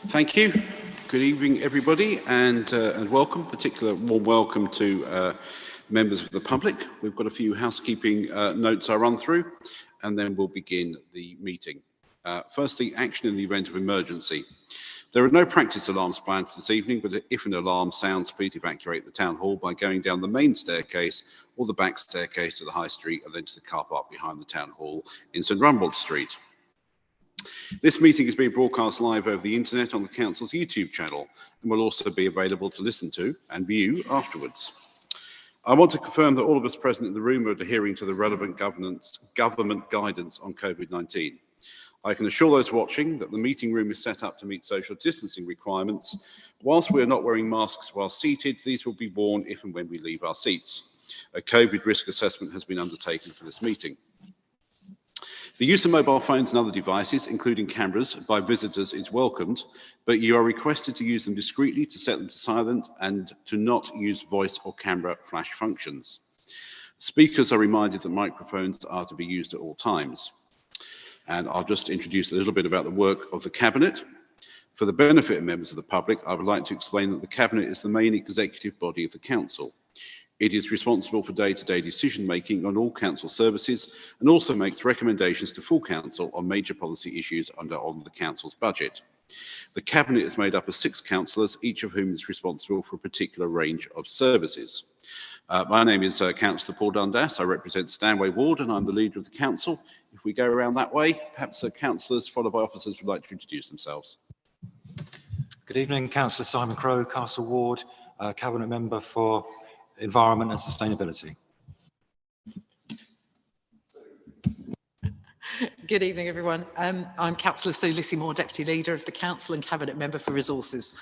Thank you. Good evening, everybody, and welcome. Particular warm welcome to members of the public. We've got a few housekeeping notes I'll run through, and then we'll begin the meeting. Firstly, action in the event of emergency. There are no practice alarms planned for this evening, but if an alarm sounds, please evacuate the town hall by going down the main staircase or the back staircase to the High Street and then to the car park behind the town hall in St Rumbold Street. This meeting is being broadcast live over the internet on the Council's YouTube channel and will also be available to listen to and view afterwards. I want to confirm that all of us present in the room are adhering to the relevant government guidance on COVID-19. I can assure those watching that the meeting room is set up to meet social distancing requirements. Whilst we are not wearing masks while seated, these will be worn if and when we leave our seats. A COVID risk assessment has been undertaken for this meeting. The use of mobile phones and other devices, including cameras, by visitors is welcomed, but you are requested to use them discreetly, to set them to silent, and to not use voice or camera flash functions. Speakers are reminded that microphones are to be used at all times. And I'll just introduce a little bit about the work of the Cabinet. For the benefit of members of the public, I would like to explain that the Cabinet is the main executive body of the Council. It is responsible for day-to-day decision-making on all Council services and also makes recommendations to full Council on major policy issues on the Council's budget. The Cabinet is made up of 6 councillors, each of whom is responsible for a particular range of services. My name is Councillor Paul Dundas. I represent Stanway Ward and I'm the leader of the Council. If we go around that way, perhaps councillors followed by officers would like to introduce themselves. Good evening, Councillor Simon Crowe, Castle Ward, Cabinet Member for Environment and Sustainability. Good evening, everyone. I'm Councillor Sue Lissy-Moore, Deputy Leader of the Council and Cabinet Member for Resources.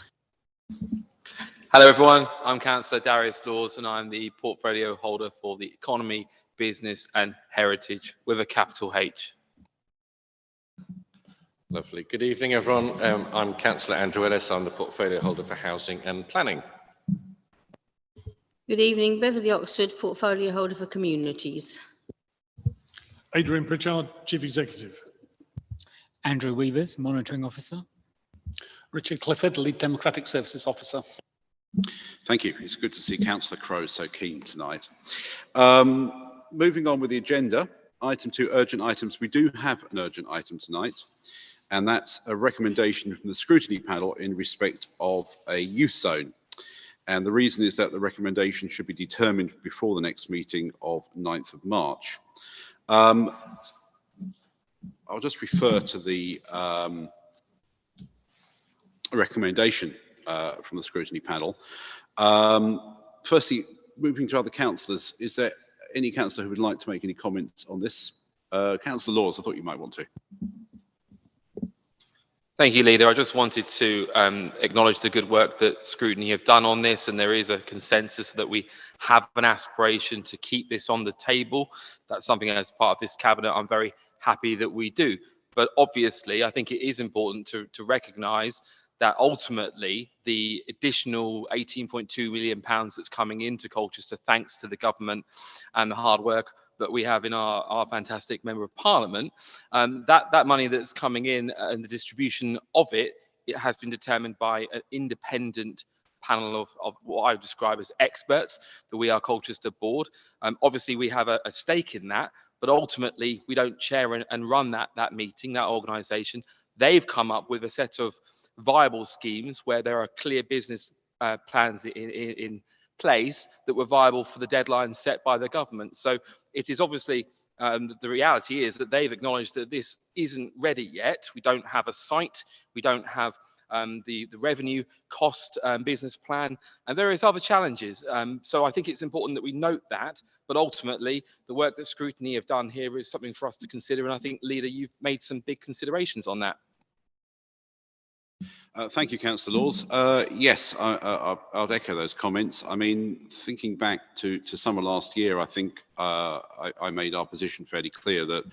Hello, everyone. I'm Councillor Darius Laws and I'm the portfolio holder for the Economy, Business and Heritage with a capital H. Lovely. Good evening, everyone. I'm Councillor Andrew Ellis. I'm the portfolio holder for Housing and Planning. Good evening, Beverley Oxford, portfolio holder for Communities. Adrian Pritchard, Chief Executive. Andrew Weavers, Monitoring Officer. Richard Clifford, Lead Democratic Services Officer. Thank you. It's good to see Councillor Crowe so keen tonight. Moving on with the agenda, item 2, urgent items. We do have an urgent item tonight, and that's a recommendation from the scrutiny panel in respect of a youth zone. And the reason is that the recommendation should be determined before the next meeting of 9th of March. I'll just refer to the recommendation from the scrutiny panel. Firstly, moving to other councillors, is there any councillor who would like to make any comments on this? Councillor Laws, I thought you might want to. Thank you, Leader. I just wanted to acknowledge the good work that Scrutiny have done on this, and there is a consensus that we have an aspiration to keep this on the table. That's something as part of this Cabinet I'm very happy that we do. But obviously, I think it is important to recognise that ultimately the additional £18.2 million that's coming into Colchester, thanks to the government and the hard work that we have in our fantastic Member of Parliament, that money that's coming in and the distribution of it has been determined by an independent panel of what I would describe as experts, the We Are Colchester board. Obviously, we have a stake in that, but ultimately we don't chair and run that meeting, that organisation. They've come up with a set of viable schemes where there are clear business plans in place that were viable for the deadline set by the government. So it is obviously the reality is that they've acknowledged that this isn't ready yet. We don't have a site, we don't have the revenue cost business plan, and various other challenges. So I think it's important that we note that, but ultimately the work that Scrutiny have done here is something for us to consider, and I think, Leader, you've made some big considerations on that. Thank you, Councillor Laws. Yes, I'll echo those comments. I mean, thinking back to summer last year, I think I made our position fairly clear that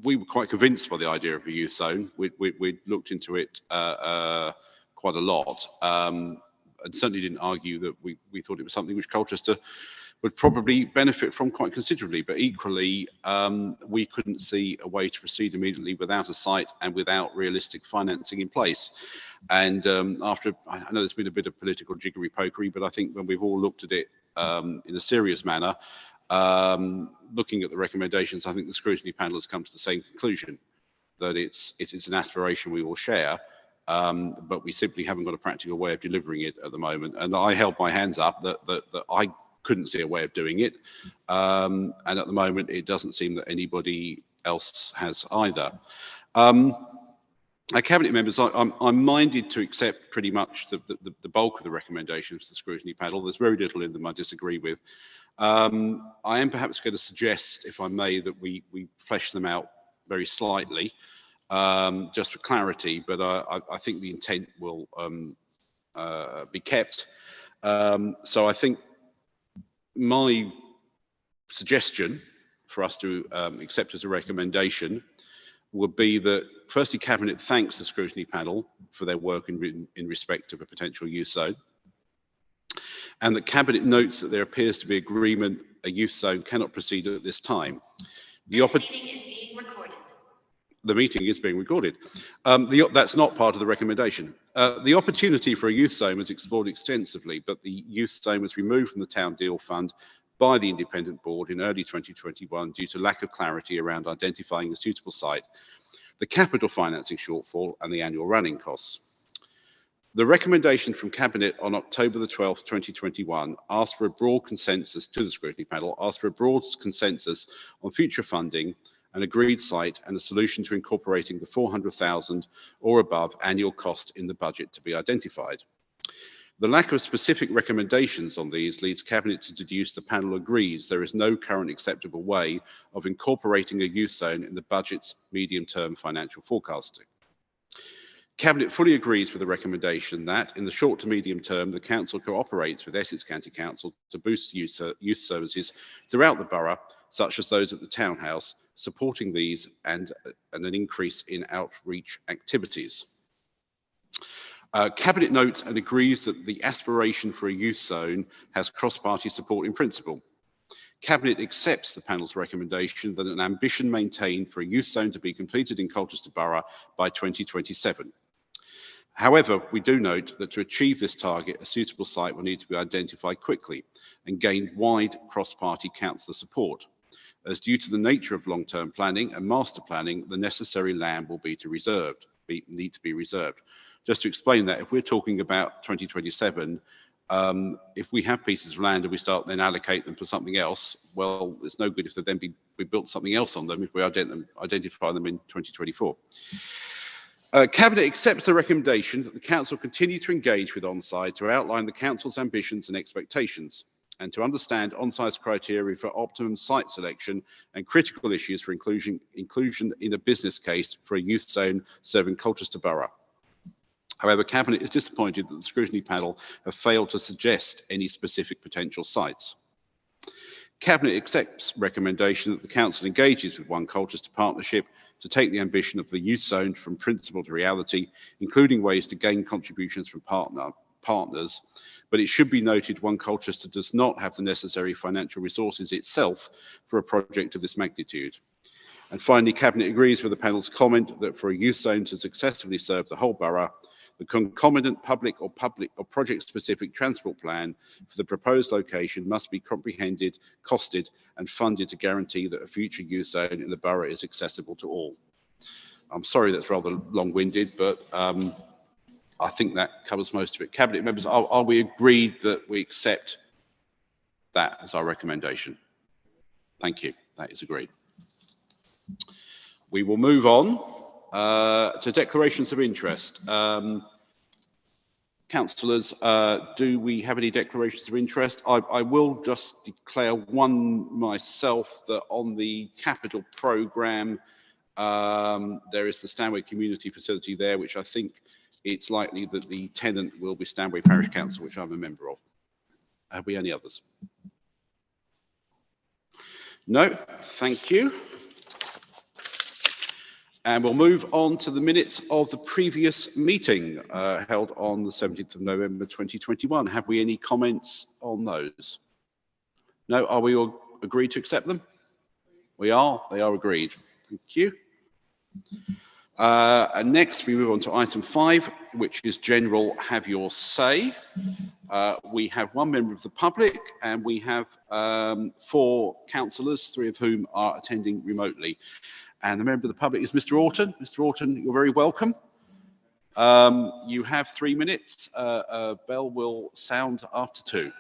we were quite convinced by the idea of a youth zone. We'd looked into it quite a lot, and certainly didn't argue that we thought it was something which Colchester would probably benefit from quite considerably, but equally we couldn't see a way to proceed immediately without a site and without realistic financing in place. And after, I know there's been a bit of political jiggery-pokery, but I think when we've all looked at it in a serious manner, looking at the recommendations, I think the scrutiny panel has come to the same conclusion, that it's an aspiration we all share, but we simply haven't got a practical way of delivering it at the moment. And I held my hands up that I couldn't see a way of doing it. And at the moment, it doesn't seem that anybody else has either. Cabinet members, I'm minded to accept pretty much the bulk of the recommendations of the scrutiny panel. There's very little in them I disagree with. I am perhaps going to suggest, if I may, that we flesh them out very slightly, just for clarity, but I think the intent will be kept. So I think my suggestion for us to accept as a recommendation would be that, firstly, Cabinet thanks the scrutiny panel for their work in respect of a potential use zone, and that Cabinet notes that there appears to be agreement a use zone cannot proceed at this time. The meeting is being recorded. The meeting is being recorded. That's not part of the recommendation. The opportunity for a youth zone was explored extensively, but the youth zone was removed from the Town Deal Fund by the Independent Board in early 2021 due to lack of clarity around identifying a suitable site, the capital financing shortfall, and the annual running costs. The recommendation from Cabinet on October the 12th, 2021 asked for a broad consensus to the scrutiny panel, asked for a broad consensus on future funding, an agreed site, and a solution to incorporating the 400,000 or above annual cost in the budget to be identified. The lack of specific recommendations on these leads Cabinet to deduce the panel agrees there is no current acceptable way of incorporating a youth zone in the budget's medium-term financial forecasting. Cabinet fully agrees with the recommendation that, in the short to medium term, the Council cooperates with Essex County Council to boost youth services throughout the borough, such as those at the Townhouse, supporting these and an increase in outreach activities. Cabinet notes and agrees that the aspiration for a youth zone has cross-party support in principle. Cabinet accepts the panel's recommendation that an ambition maintained for a youth zone to be completed in Colchester Borough by 2027. However, we do note that to achieve this target, a suitable site will need to be identified quickly and gain wide cross-party councillor support, as due to the nature of long-term planning and master planning, the necessary land will need to be reserved. Just to explain that, if we're talking about 2027, if we have pieces of land and we start then allocate them for something else, well, it's no good if they then we built something else on them if we identify them in 2024. Cabinet accepts the recommendation that the Council continue to engage with OnSide to outline the Council's ambitions and expectations, and to understand OnSide's criteria for optimum site selection and critical issues for inclusion in a business case for a youth zone serving Colchester Borough. However, Cabinet is disappointed that the scrutiny panel have failed to suggest any specific potential sites. Cabinet accepts recommendation that the Council engages with One Colchester Partnership to take the ambition of the youth zone from principle to reality, including ways to gain contributions from partners, but it should be noted One Colchester does not have the necessary financial resources itself for a project of this magnitude. And finally, Cabinet agrees with the panel's comment that for a youth zone to successfully serve the whole borough, the concomitant public or project-specific transport plan for the proposed location must be comprehended, costed, and funded to guarantee that a future youth zone in the borough is accessible to all. I'm sorry that's rather long-winded, but I think that covers most of it. Cabinet members, are we agreed that we accept that as our recommendation? Thank you. That is agreed. We will move on to declarations of interest. Councillors, do we have any declarations of interest? I will just declare one myself, that on the capital programme, there is the Stanway Community Facility there, which I think it's likely that the tenant will be Stanway Parish Council, which I'm a member of. Have we any others? No, thank you. And we'll move on to the minutes of the previous meeting held on the 17th of November 2021. Have we any comments on those? No, are we all agreed to accept them? We are, they are agreed. Thank you. And next we move on to item 5, which is general have your say. We have one member of the public and we have 4 councillors, 3 of whom are attending remotely. And the member of the public is Mr. Orton. Mr. Orton, you're very welcome. You have 3 minutes. Bell will sound after 2.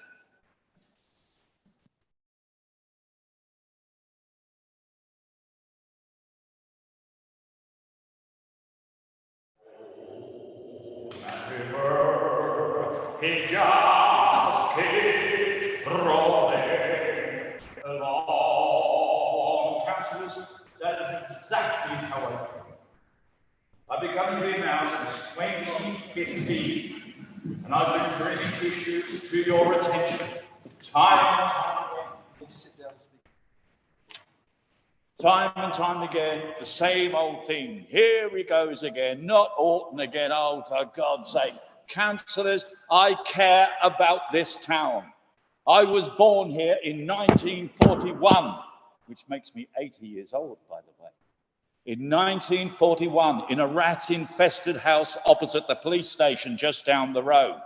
He just keeps rolling along. Councillors, that is exactly how I feel. I've been coming here now since 2015, and I've been bringing issues to your attention time and time again. Sit down and speak. Time and time again, the same old thing. Here he goes again, not Orton again. Oh, for God's sake. Councillors, I care about this town. I was born here in 1941, which makes me 80 years old, by the way. In 1941, in a rat-infested house opposite the police station just down the road.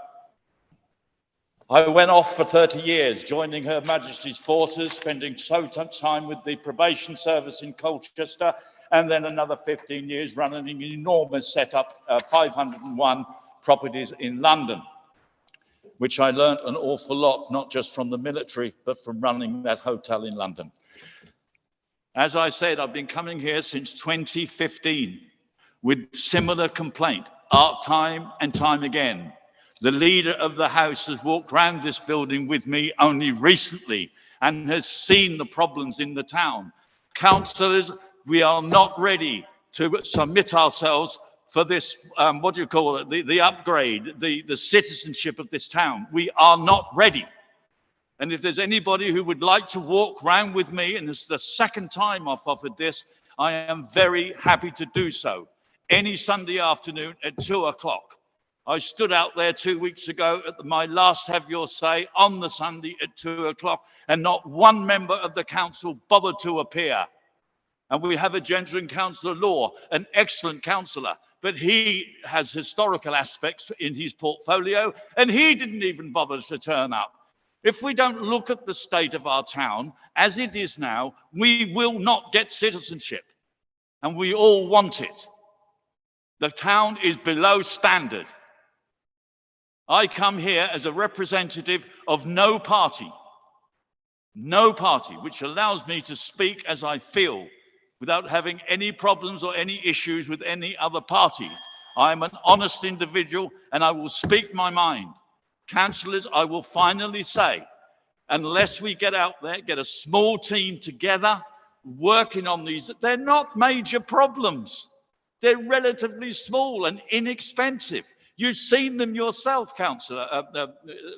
I went off for 30 years, joining Her Majesty's forces, spending so much time with the probation service in Colchester, and then another 15 years running an enormous setup, 501 properties in London, which I learnt an awful lot, not just from the military, but from running that hotel in London. As I said, I've been coming here since 2015 with similar complaint, time and time again. The leader of the House has walked around this building with me only recently and has seen the problems in the town. Councillors, we are not ready to submit ourselves for this, what do you call it, the upgrade, the citizenship of this town. We are not ready. And if there's anybody who would like to walk around with me, and this is the second time I've offered this, I am very happy to do so. Any Sunday afternoon at 2 o'clock. I stood out there 2 weeks ago at my last Have Your Say on the Sunday at 2 o'clock, and not one member of the council bothered to appear. And we have a gentleman, Councillor Law, an excellent councillor, but he has historical aspects in his portfolio, and he didn't even bother to turn up. If we don't look at the state of our town as it is now, we will not get citizenship, and we all want it. The town is below standard. I come here as a representative of no party, which allows me to speak as I feel without having any problems or any issues with any other party. I am an honest individual and I will speak my mind. Councillors, I will finally say, unless we get out there, get a small team together, working on these, they're not major problems. They're relatively small and inexpensive. You've seen them yourself, Councillor,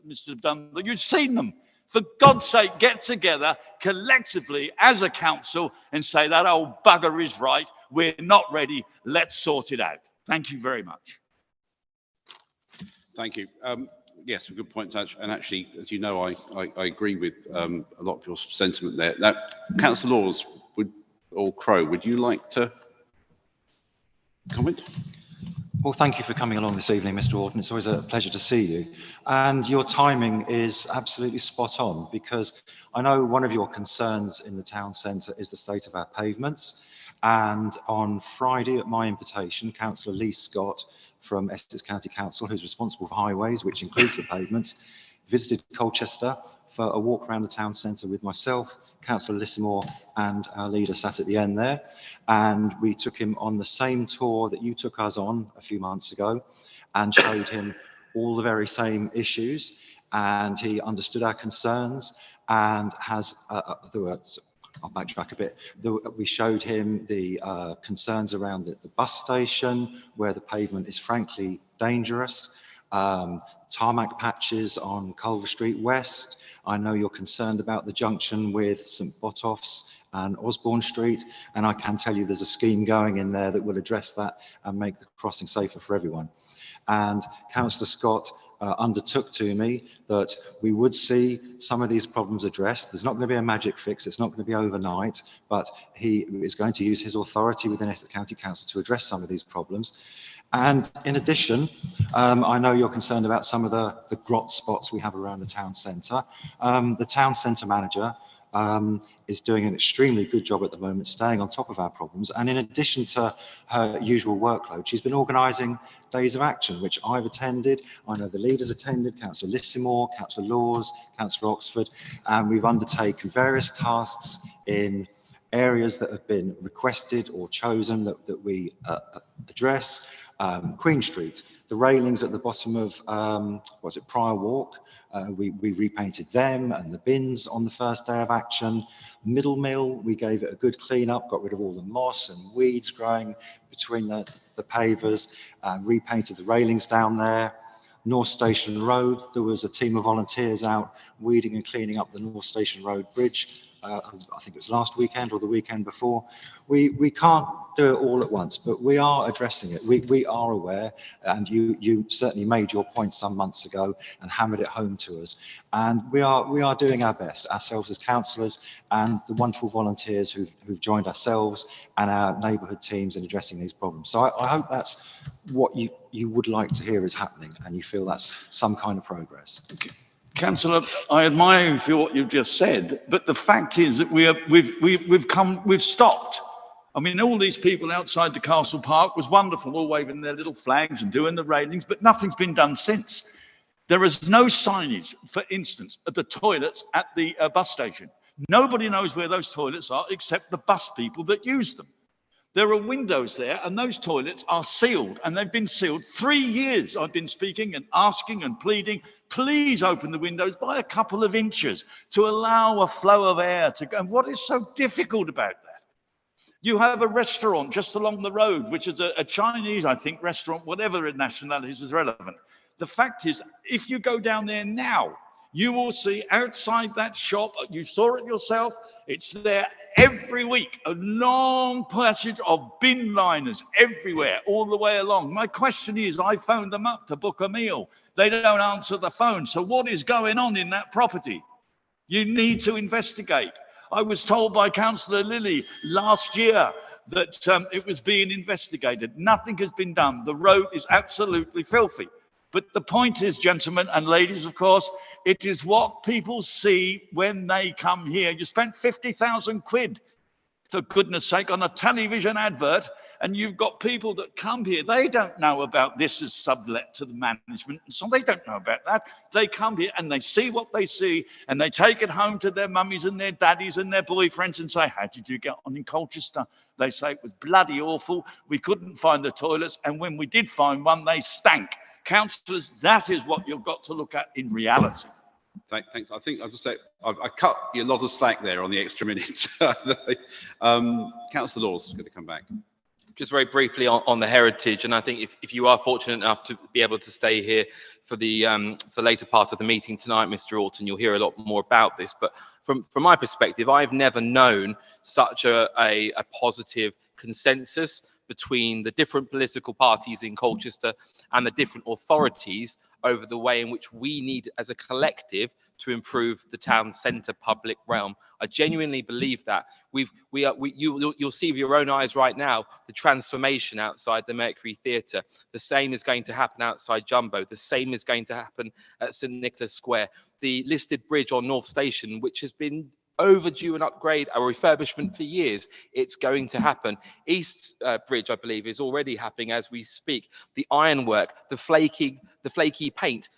Mr. Dunlop, you've seen them. For God's sake, get together collectively as a council and say that old bugger is right. We're not ready. Let's sort it out. Thank you very much. Thank you. Yes, a good point, and actually, as you know, I agree with a lot of your sentiment there. Now, Councillor Laws or Crow, would you like to comment? Well, thank you for coming along this evening, Mr. Orton. It's always a pleasure to see you. And your timing is absolutely spot on, because I know one of your concerns in the town centre is the state of our pavements. And on Friday, at my invitation, Councillor Lee Scott from Essex County Council, who's responsible for highways, which includes the pavements, visited Colchester for a walk around the town centre with myself, Councillor Lissimore, and our leader sat at the end there. And we took him on the same tour that you took us on a few months ago and showed him all the very same issues. And he understood our concerns and has, I'll backtrack a bit. We showed him the concerns around the bus station, where the pavement is frankly dangerous. Tarmac patches on Culver Street West. I know you're concerned about the junction with St Botolph's and Osborne Street, and I can tell you there's a scheme going in there that will address that and make the crossing safer for everyone. And Councillor Scott undertook to me that we would see some of these problems addressed. There's not going to be a magic fix, it's not going to be overnight, but he is going to use his authority within Essex County Council to address some of these problems. And in addition, I know you're concerned about some of the grot spots we have around the town centre. The town centre manager is doing an extremely good job at the moment, staying on top of our problems. And in addition to her usual workload, she's been organising days of action, which I've attended. I know the leaders attended, Councillor Lissimore, Councillor Laws, Councillor Oxford, and we've undertaken various tasks in areas that have been requested or chosen that we address. Queen Street, the railings at the bottom of, Prior Walk, we repainted them and the bins on the first day of action. Middle Mill, we gave it a good clean up, got rid of all the moss and weeds growing between the pavers, repainted the railings down there. North Station Road, there was a team of volunteers out weeding and cleaning up the North Station Road bridge. I think it was last weekend or the weekend before. We can't do it all at once, but we are addressing it. We are aware, and you certainly made your point some months ago and hammered it home to us. And we are doing our best, ourselves as councillors and the wonderful volunteers who've joined ourselves and our neighbourhood teams in addressing these problems. So I hope that's what you would like to hear is happening, and you feel that's some kind of progress. Okay. Councillor, I admire you for what you've just said, but the fact is that we've stopped. I mean, all these people outside the Castle Park was wonderful, all waving their little flags and doing the railings, but nothing's been done since. There is no signage, for instance, at the toilets at the bus station. Nobody knows where those toilets are except the bus people that use them. There are windows there, and those toilets are sealed, and they've been sealed 3 years. I've been speaking and asking and pleading, please open the windows by a couple of inches to allow a flow of air to go. And what is so difficult about that? You have a restaurant just along the road, which is a Chinese, I think, restaurant, whatever nationalities is relevant. The fact is, if you go down there now, you will see outside that shop, you saw it yourself, it's there every week, a long passage of bin liners everywhere, all the way along. My question is, I phoned them up to book a meal. They don't answer the phone. So what is going on in that property? You need to investigate. I was told by Councillor Lilly last year that it was being investigated. Nothing has been done. The road is absolutely filthy. But the point is, gentlemen and ladies, of course, it is what people see when they come here. You spent 50,000 quid, for goodness sake, on a television advert, and you've got people that come here. They don't know about this as sublet to the management, and so they don't know about that. They come here and they see what they see, and they take it home to their mummies and their daddies and their boyfriends and say, how did you get on in Colchester? They say it was bloody awful. We couldn't find the toilets, and when we did find one, they stank. Councillors, that is what you've got to look at in reality. Thanks. I think I'll just say I cut you a lot of slack there on the extra minutes. Councillor Laws is going to come back. Just very briefly on the heritage, and I think if you are fortunate enough to be able to stay here for the later part of the meeting tonight, Mr. Alton, you'll hear a lot more about this. But from my perspective, I've never known such a positive consensus between the different political parties in Colchester and the different authorities over the way in which we need as a collective to improve the town centre public realm. I genuinely believe that. You'll see with your own eyes right now the transformation outside the Mercury Theatre. The same is going to happen outside Jumbo. The same is going to happen at St Nicholas Square. The listed bridge on North Station, which has been overdue an upgrade or refurbishment for years, it's going to happen. East Bridge, I believe, is already happening as we speak. The ironwork, the flaky paint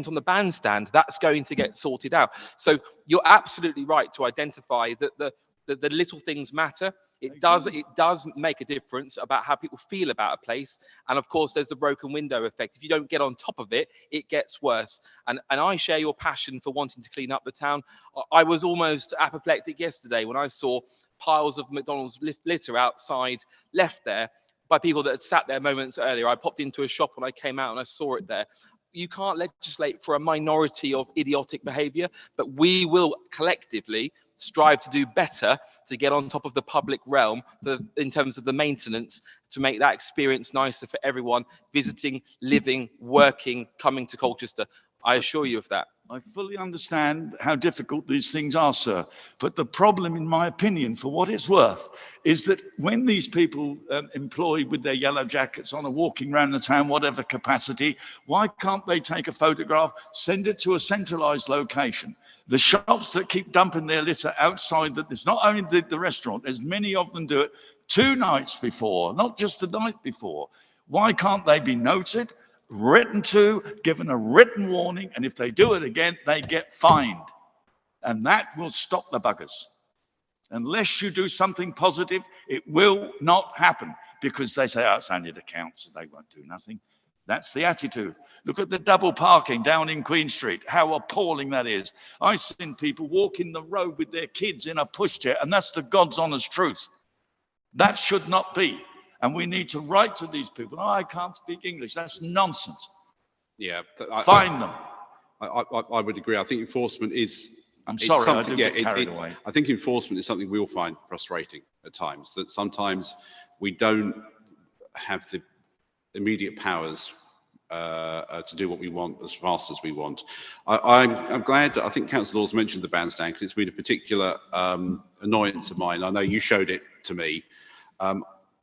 on the bandstand, that's going to get sorted out. So you're absolutely right to identify that the little things matter. It does make a difference about how people feel about a place. And of course, there's the broken window effect. If you don't get on top of it, it gets worse. And I share your passion for wanting to clean up the town. I was almost apoplectic yesterday when I saw piles of McDonald's litter outside left there by people that had sat there moments earlier. I popped into a shop when I came out and I saw it there. you can't legislate for a minority of idiotic behaviour, but we will collectively strive to do better to get on top of the public realm in terms of the maintenance, to make that experience nicer for everyone visiting, living, working, coming to Colchester. I assure you of that. I fully understand how difficult these things are, sir. But the problem, in my opinion, for what it's worth, is that when these people employed with their yellow jackets on, are walking around the town, whatever capacity, why can't they take a photograph, send it to a centralised location? The shops that keep dumping their litter outside, that there's not only the restaurant, there's many of them do it 2 nights before, not just the night before. Why can't they be noted, written to, given a written warning, and if they do it again, they get fined? And that will stop the buggers. Unless you do something positive, it will not happen, because they say, oh, it's only the council, they won't do nothing. That's the attitude. Look at the double parking down in Queen Street, how appalling that is. I've seen people walking the road with their kids in a pushchair, and that's the God's honest truth. That should not be. And we need to write to these people. Oh, I can't speak English. That's nonsense. Yeah. Find them. I would agree. I think enforcement is... I'm sorry, I do get carried away. I think enforcement is something we all find frustrating at times, that sometimes we don't have the immediate powers to do what we want as fast as we want. I'm glad that I think Councillor Laws mentioned the bandstand, because it's been a particular annoyance of mine. I know you showed it to me.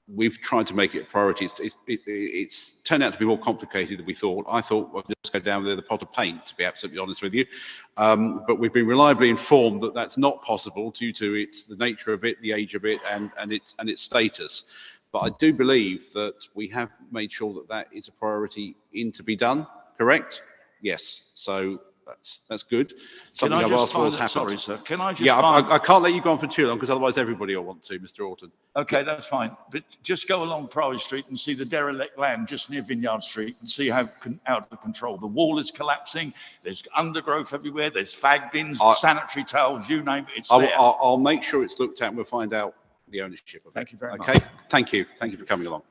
We've tried to make it a priority. It's turned out to be more complicated than we thought. I thought we'll just go down there with a pot of paint, to be absolutely honest with you. But we've been reliably informed that that's not possible due to the nature of it, the age of it, and its status. But I do believe that we have made sure that that is a priority to be done. Correct? Yes. So that's good. Something I've asked for has happened. Sorry, sir. Can I just? Yeah, I can't let you go on for too long, because otherwise everybody will want to, Mr. Orton. Okay, that's fine. But just go along Priory Street and see the derelict land just near Vineyard Street, and see how out of control. The wall is collapsing. There's undergrowth everywhere. There's fag bins, sanitary towels, you name it. It's there. I'll make sure it's looked at, and we'll find out the ownership of it. Thank you very much. Okay. Thank you. Thank you for coming along.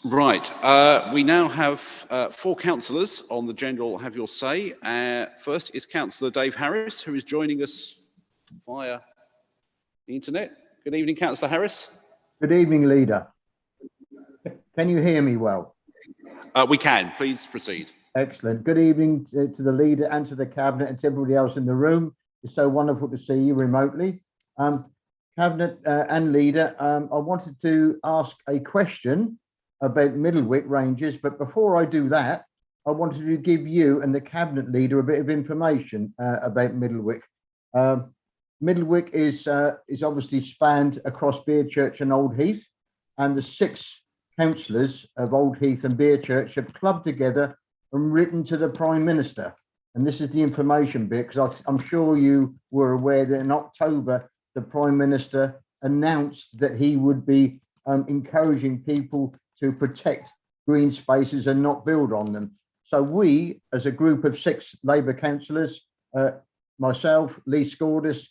Right, we now have 4 councillors on the general Have Your Say. First is Councillor Dave Harris, who is joining us via the internet. Good evening, Councillor Harris. Good evening, Leader. Can you hear me well? We can. Please proceed. Excellent. Good evening to the Leader and to the Cabinet and to everybody else in the room. It's so wonderful to see you remotely. Cabinet and Leader, I wanted to ask a question about Middlewick Ranges, but before I do that, I wanted to give you and the Cabinet Leader a bit of information about Middlewick. Middlewick is obviously spanned across Beerchurch and Old Heath, and the 6 councillors of Old Heath and Beerchurch have clubbed together and written to the Prime Minister. And this is the information bit, because I'm sure you were aware that in October, the Prime Minister announced that he would be encouraging people to protect green spaces and not build on them. So we, as a group of 6 Labour councillors, myself, Lee Scordis,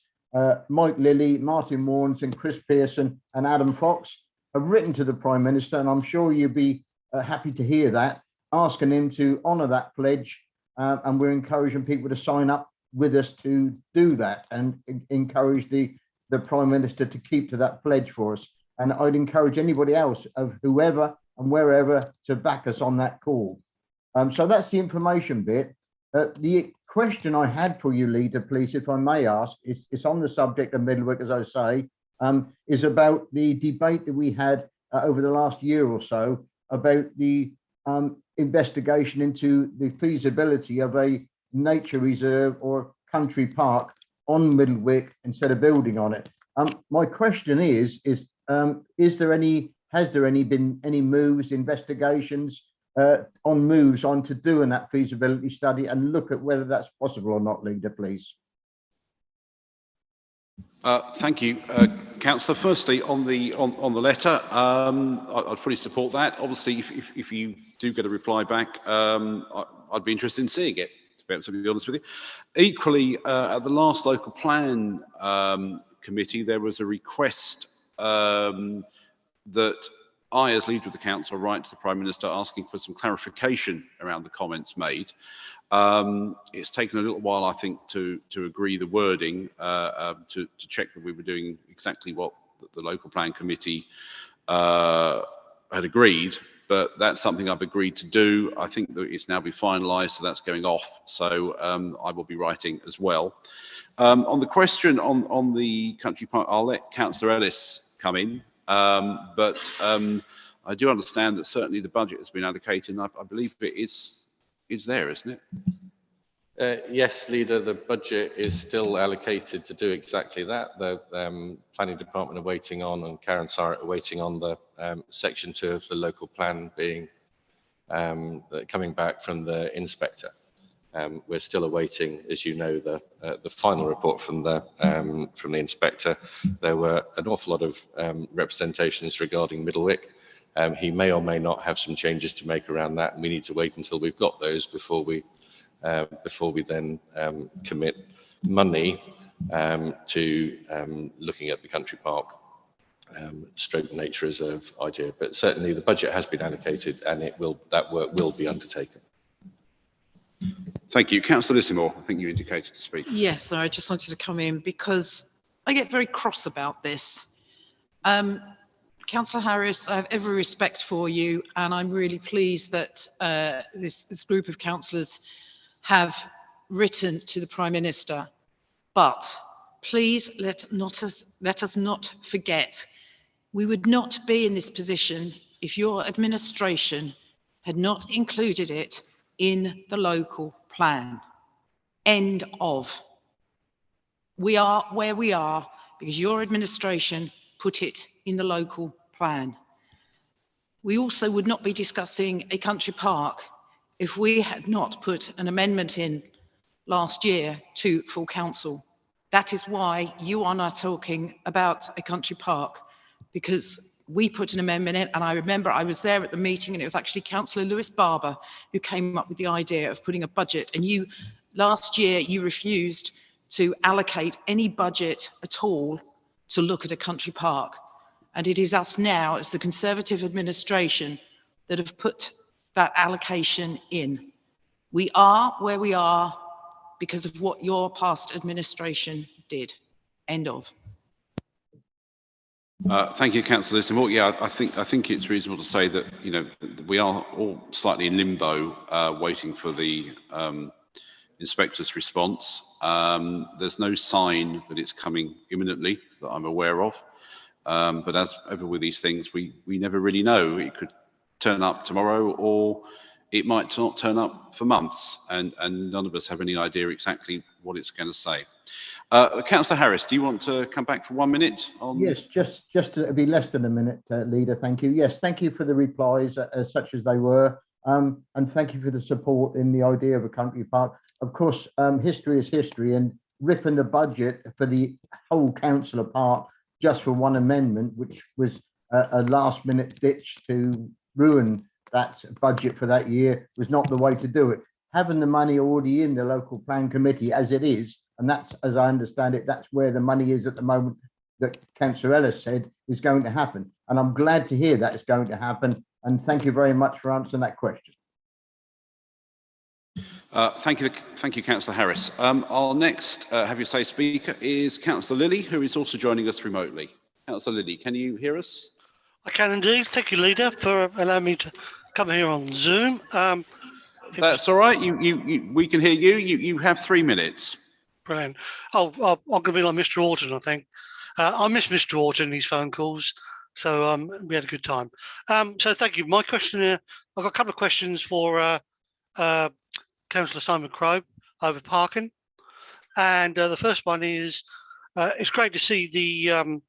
Mike Lilly, Martin Warnes and Chris Pearson and Adam Fox, have written to the Prime Minister, and I'm sure you'll be happy to hear that, asking him to honour that pledge, and we're encouraging people to sign up with us to do that and encourage the Prime Minister to keep to that pledge for us. And I'd encourage anybody else of whoever and wherever to back us on that call. So that's the information bit. The question I had for you, Leader, please, if I may ask, it's on the subject of Middlewick, as I say, is about the debate that we had over the last year or so about the investigation into the feasibility of a nature reserve or country park on Middlewick instead of building on it. My question is has there been any moves, investigations on moves on to doing that feasibility study and look at whether that's possible or not, Leader, please? Thank you, Councillor. Firstly, on the letter, I'd fully support that. Obviously, if you do get a reply back, I'd be interested in seeing it, to be honest with you. Equally, at the last local plan committee, there was a request that I, as leader of the council, write to the Prime Minister asking for some clarification around the comments made. It's taken a little while, I think, to agree the wording, to check that we were doing exactly what the local plan committee had agreed, but that's something I've agreed to do. I think that it's now been finalised, so that's going off. So I will be writing as well. On the question on the country park, I'll let Councillor Ellis come in, but I do understand that certainly the budget has been allocated, and I believe it is there, isn't it? Yes, Leader, the budget is still allocated to do exactly that. The planning department are waiting on, and Karen Sarrett are waiting on the section 2 of the local plan being coming back from the inspector. We're still awaiting, as you know, the final report from the inspector. There were an awful lot of representations regarding Middlewick. He may or may not have some changes to make around that, and we need to wait until we've got those before we then commit money to looking at the country park stroke nature reserve idea. But certainly the budget has been allocated, and that work will be undertaken. Thank you. Councillor Lissimore, I think you indicated to speak. Yes, so I just wanted to come in because I get very cross about this. Councillor Harris, I have every respect for you, and I'm really pleased that this group of councillors have written to the Prime Minister. But please let us not forget, we would not be in this position if your administration had not included it in the local plan. End of. We are where we are because your administration put it in the local plan. We also would not be discussing a country park if we had not put an amendment in last year to full council. That is why you are not talking about a country park, because we put an amendment in, and I remember I was there at the meeting, and it was actually Councillor Lewis Barber who came up with the idea of putting a budget, and you last year you refused to allocate any budget at all to look at a country park. And it is us now as the Conservative administration that have put that allocation in. We are where we are because of what your past administration did. End of. Thank you, Councillor Lissimore. Yeah, I think it's reasonable to say that, you know, we are all slightly in limbo, waiting for the inspector's response. There's no sign that it's coming imminently that I'm aware of. But as ever with these things, we never really know. It could turn up tomorrow, or it might not turn up for months, and none of us have any idea exactly what it's going to say. Councillor Harris, do you want to come back for 1 minute? Yes, just to be less than a minute, Leader. Thank you. Yes, thank you for the replies, such as they were, and thank you for the support in the idea of a country park. Of course, history is history, and ripping the budget for the whole council apart just for one amendment, which was a last-minute ditch to ruin that budget for that year, was not the way to do it. Having the money already in the local plan committee as it is, and that's, as I understand it, that's where the money is at the moment, that Councillor Ellis said is going to happen. And I'm glad to hear that it's going to happen. And thank you very much for answering that question. Thank you, Councillor Harris. Our next have your say speaker is Councillor Lilly, who is also joining us remotely. Councillor Lilly, can you hear us? I can indeed. Thank you, Leader, for allowing me to come here on Zoom. That's all right. We can hear you. You have 3 minutes. Brilliant. Oh, I'm going to be like Mr. Orton, I think. I miss Mr. Orton, his phone calls. So we had a good time. So thank you. My question, I've got a couple of questions for Councillor Simon Crowe over parking. And the first one is, it's great to see the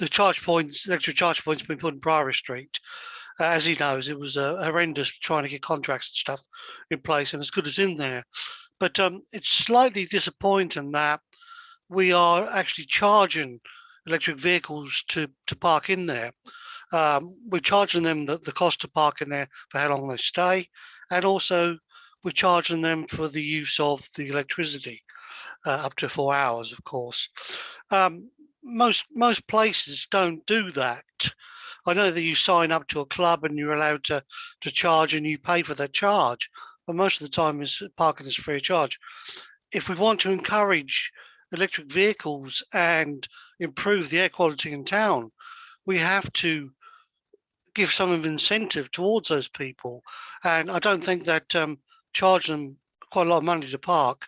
charge points, electric charge points being put in Priory Street. As he knows, it was horrendous trying to get contracts and stuff in place, and as good as in there. But it's slightly disappointing that we are actually charging electric vehicles to park in there. We're charging them the cost to park in there for how long they stay, and also we're charging them for the use of the electricity, up to 4 hours, of course. most places don't do that. I know that you sign up to a club and you're allowed to charge and you pay for that charge, but most of the time parking is free of charge. If we want to encourage electric vehicles and improve the air quality in town, we have to give some of incentive towards those people. And I don't think that charging them quite a lot of money to park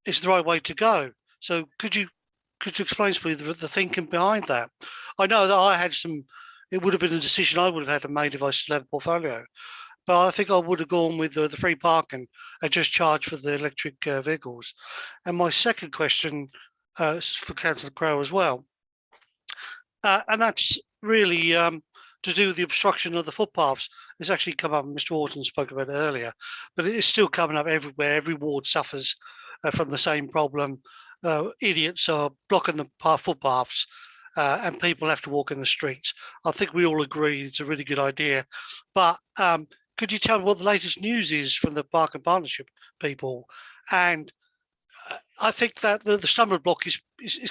is the right way to go. So could you explain to me the thinking behind that? I know that I had it would have been a decision I would have had to make if I still had the portfolio, but I think I would have gone with the free parking and just charge for the electric vehicles. And my second question is for Councillor Crowe as well, and that's really to do with the obstruction of the footpaths. It's actually come up, Mr. Wharton spoke about it earlier, but it is still coming up everywhere. Every ward suffers from the same problem. Idiots are blocking the footpaths and people have to walk in the streets. I think we all agree it's a really good idea. But could you tell me what the latest news is from the Park and Partnership people? And I think that the stumbling block is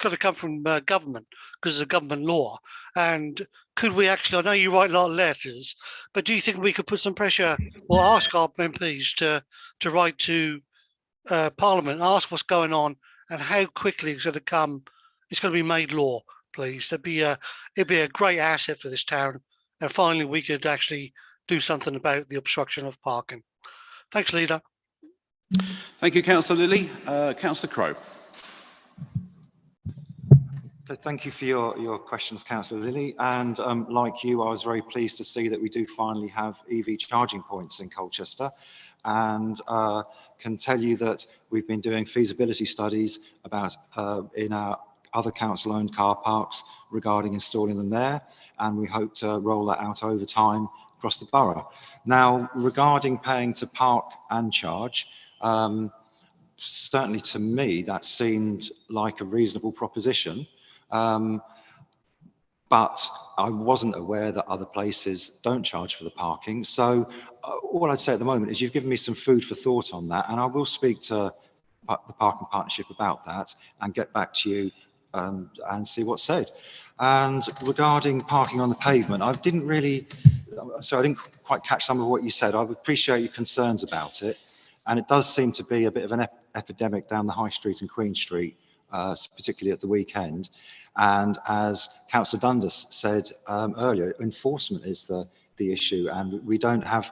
got to come from government, because it's a government law. And could we actually, I know you write a lot of letters, but do you think we could put some pressure or ask our MPs to write to Parliament, ask what's going on and how quickly it's going to come, it's going to be made law, please. It'd be a great asset for this town. And finally, we could actually do something about the obstruction of parking. Thanks, Leader. Thank you, Councillor Lilly. Councillor Crowe. Thank you for your questions, Councillor Lilly. And like you, I was very pleased to see that we do finally have EV charging points in Colchester, and can tell you that we've been doing feasibility studies about in our other council-owned car parks regarding installing them there, and we hope to roll that out over time across the borough. Now, regarding paying to park and charge, certainly to me that seemed like a reasonable proposition, but I wasn't aware that other places don't charge for the parking. So all I'd say at the moment is you've given me some food for thought on that, and I will speak to the Park and Partnership about that and get back to you and see what's said. And regarding parking on the pavement, I didn't quite catch some of what you said. I would appreciate your concerns about it. And it does seem to be a bit of an epidemic down the High Street and Queen Street, particularly at the weekend. And as Councillor Dundas said earlier, enforcement is the issue, and we don't have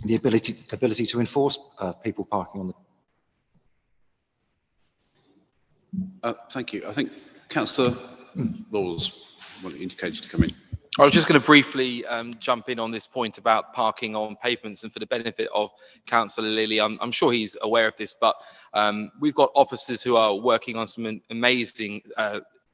the ability to enforce people parking on the. Thank you. I think Councillor Laws indicated to come in. I was just going to briefly jump in on this point about parking on pavements, and for the benefit of Councillor Lilly, I'm sure he's aware of this, but we've got officers who are working on some amazing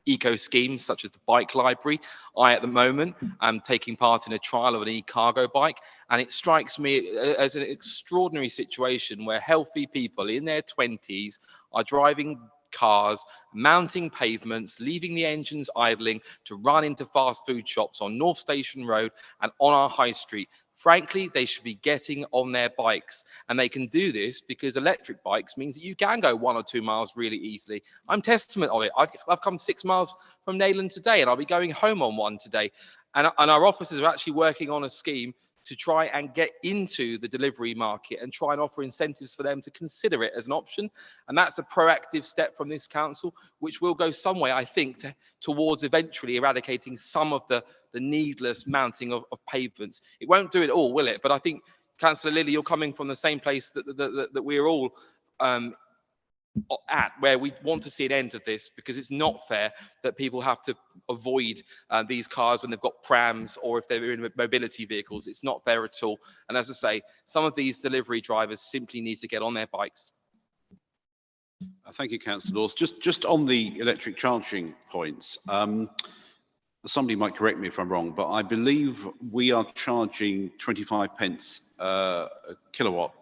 eco schemes, such as the bike library. At the moment, am taking part in a trial of an e-cargo bike, and it strikes me as an extraordinary situation where healthy people in their 20s are driving cars, mounting pavements, leaving the engines idling to run into fast food shops on North Station Road and on our high street. Frankly, they should be getting on their bikes, and they can do this because electric bikes means that you can go 1 or 2 miles really easily. I'm testament of it. I've come 6 miles from Nayland today, and I'll be going home on one today. And our officers are actually working on a scheme to try and get into the delivery market and try and offer incentives for them to consider it as an option. And that's a proactive step from this council, which will go some way, I think, towards eventually eradicating some of the needless mounting of pavements. It won't do it all, will it? But I think, Councillor Lilly, you're coming from the same place that we're all at, where we want to see an end to this, because it's not fair that people have to avoid these cars when they've got prams or if they're in mobility vehicles. It's not fair at all. And as I say, some of these delivery drivers simply need to get on their bikes. Thank you, Councillor Laws. Just on the electric charging points, somebody might correct me if I'm wrong, but I believe we are charging 25 pence a kilowatt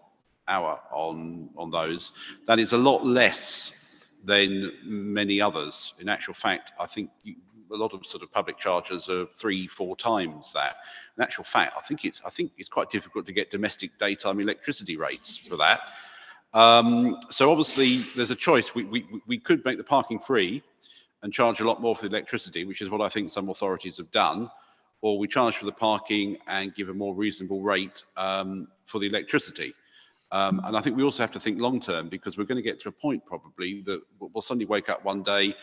hour on those. That is a lot less than many others. In actual fact, I think a lot of sort of public chargers are 3-4 times that. In actual fact, I think it's quite difficult to get domestic daytime electricity rates for that. So obviously there's a choice. We could make the parking free and charge a lot more for the electricity, which is what I think some authorities have done, or we charge for the parking and give a more reasonable rate for the electricity. And I think we also have to think long term, because we're going to get to a point probably that we'll suddenly wake up one day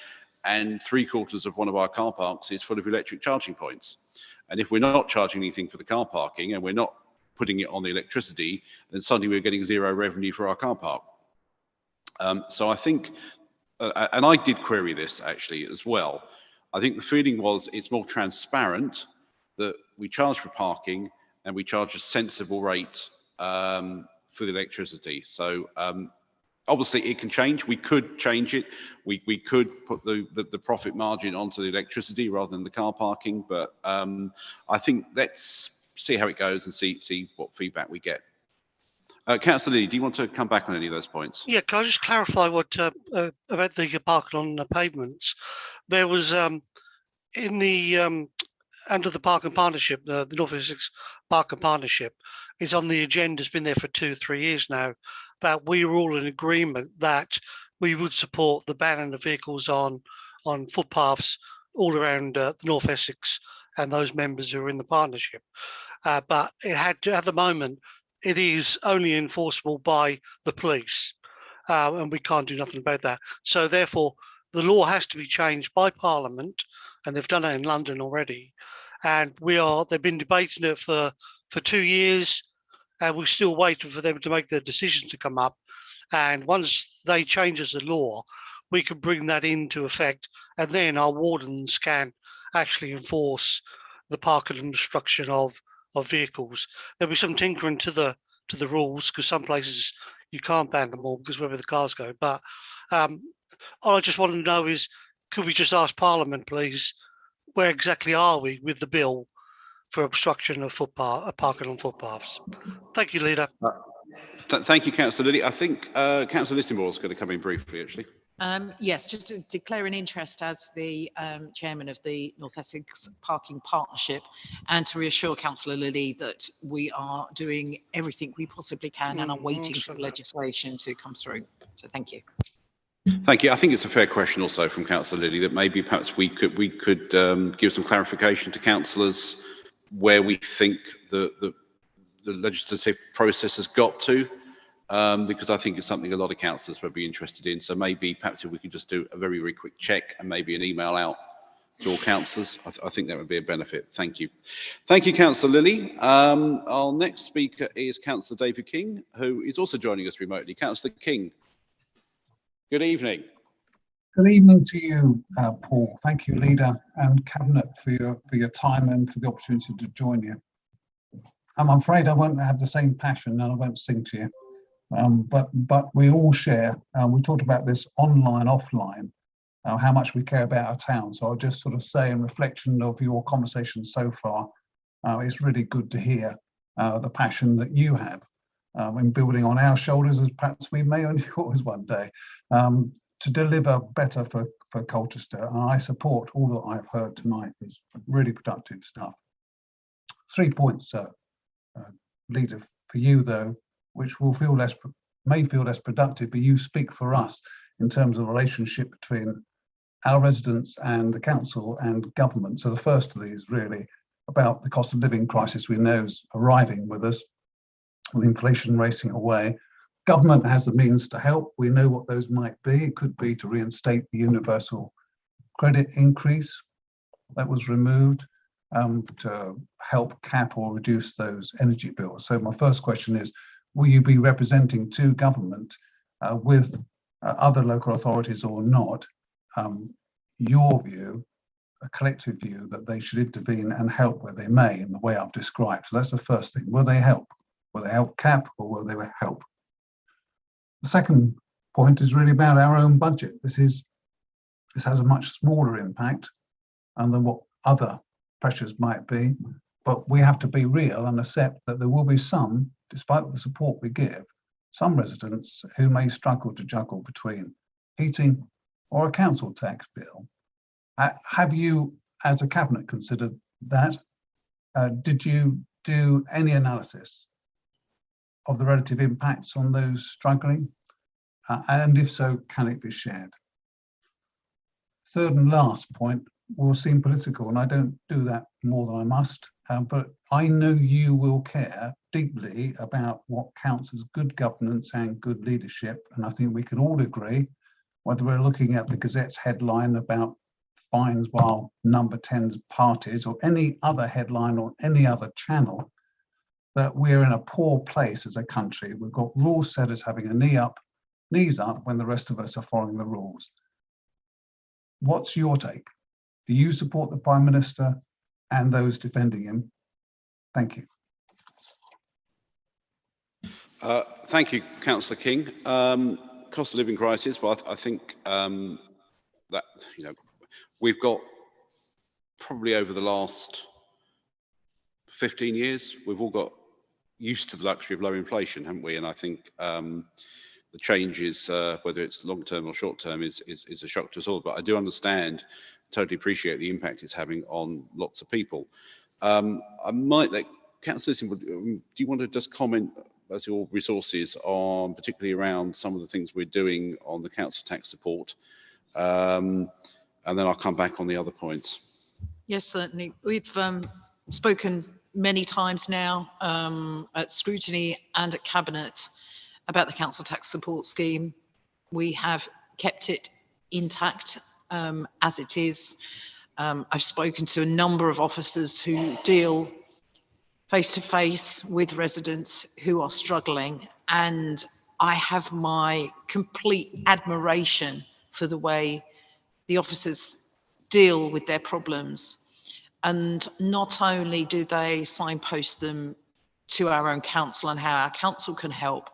and 3/4 of one of our car parks is full of electric charging points. And if we're not charging anything for the car parking and we're not putting it on the electricity, then suddenly we're getting zero revenue for our car park. So I think, and I did query this actually as well, I think the feeling was it's more transparent that we charge for parking and we charge a sensible rate for the electricity. So obviously it can change. We could change it. We could put the profit margin onto the electricity rather than the car parking. But I think let's see how it goes and see what feedback we get. Councillor Lee, do you want to come back on any of those points? Yeah, can I just clarify what about the parking on the pavements? There was in the under the parking partnership, the North Essex Parking Partnership is on the agenda. It's been there for 2-3 years now. That we were all in agreement that we would support the banning of vehicles on footpaths all around the North Essex and those members who are in the partnership. But it had to, at the moment, it is only enforceable by the police, and we can't do nothing about that. So therefore, the law has to be changed by Parliament, and they've done it in London already. And they've been debating it for 2 years, and we're still waiting for them to make their decision to come up. And once they change the law, we can bring that into effect, and then our wardens can actually enforce the parking and obstruction of vehicles. There'll be some tinkering to the rules, because some places you can't ban them all because wherever the cars go. But all I just want to know is, could we just ask Parliament, please, where exactly are we with the bill for obstruction of parking on footpaths? Thank you, Leader. Thank you, Councillor Lilly. I think Councillor Lissimore is going to come in briefly, actually. Yes, just to declare an interest as the chairman of the North Essex Parking Partnership, and to reassure Councillor Lilly that we are doing everything we possibly can and are waiting for the legislation to come through. So thank you. Thank you. I think it's a fair question also from Councillor Lilly, that maybe perhaps we could give some clarification to councillors where we think the legislative process has got to. Because I think it's something a lot of councillors would be interested in. So maybe perhaps if we could just do a very, very quick check and maybe an email out to all councillors, I think that would be a benefit. Thank you. Thank you, Councillor Lilly. Our next speaker is Councillor David King, who is also joining us remotely. Councillor King, good evening. Good evening to you, Paul. Thank you, Leader and Cabinet, for your time and for the opportunity to join you. I'm afraid I won't have the same passion and I won't sing to you. But we all share, we talked about this online, offline, how much we care about our town. So I'll just sort of say, in reflection of your conversation so far, it's really good to hear the passion that you have in building on our shoulders, as perhaps we may on yours one day, to deliver better for Colchester. And I support all that I've heard tonight. It's really productive stuff. 3 points, Leader, for you though, which may feel less productive, but you speak for us in terms of the relationship between our residents and the council and government. So the first of these really about the cost of living crisis we know is arriving with us, with inflation racing away. Government has the means to help. We know what those might be. It could be to reinstate the universal credit increase that was removed, to help cap or reduce those energy bills. So my first question is, will you be representing to government with other local authorities or not, your view, a collective view, that they should intervene and help where they may in the way I've described? So that's the first thing. Will they help? Will they help cap, or will they help? The second point is really about our own budget. This has a much smaller impact than what other pressures might be, but we have to be real and accept that there will be some, despite the support we give, some residents who may struggle to juggle between heating or a council tax bill. Have you, as a cabinet, considered that? Did you do any analysis of the relative impacts on those struggling And if so, can it be shared? Third and last point will seem political, and I don't do that more than I must, but I know you will care deeply about what counts as good governance and good leadership, and I think we can all agree, whether we're looking at the Gazette's headline about fines while number 10's parties or any other headline or any other channel, that we're in a poor place as a country. We've got rules set as having a knees up when the rest of us are following the rules. What's your take? Do you support the Prime Minister and those defending him? Thank you. Thank you, Councillor King. Cost of living crisis. Well, I think that we've got probably over the last 15 years, we've all got used to the luxury of low inflation, haven't we? And I think the changes, whether it's long term or short term, is a shock to us all. But I do understand, totally appreciate the impact it's having on lots of people. I might let Councillor, do you want to just comment as your resources on, particularly around some of the things we're doing on the council tax support, and then I'll come back on the other points. Yes, certainly. We've spoken many times now at scrutiny and at Cabinet about the council tax support scheme. We have kept it intact as it is. I've spoken to a number of officers who deal face to face with residents who are struggling, and I have my complete admiration for the way the officers deal with their problems. And not only do they signpost them to our own council and how our council can help,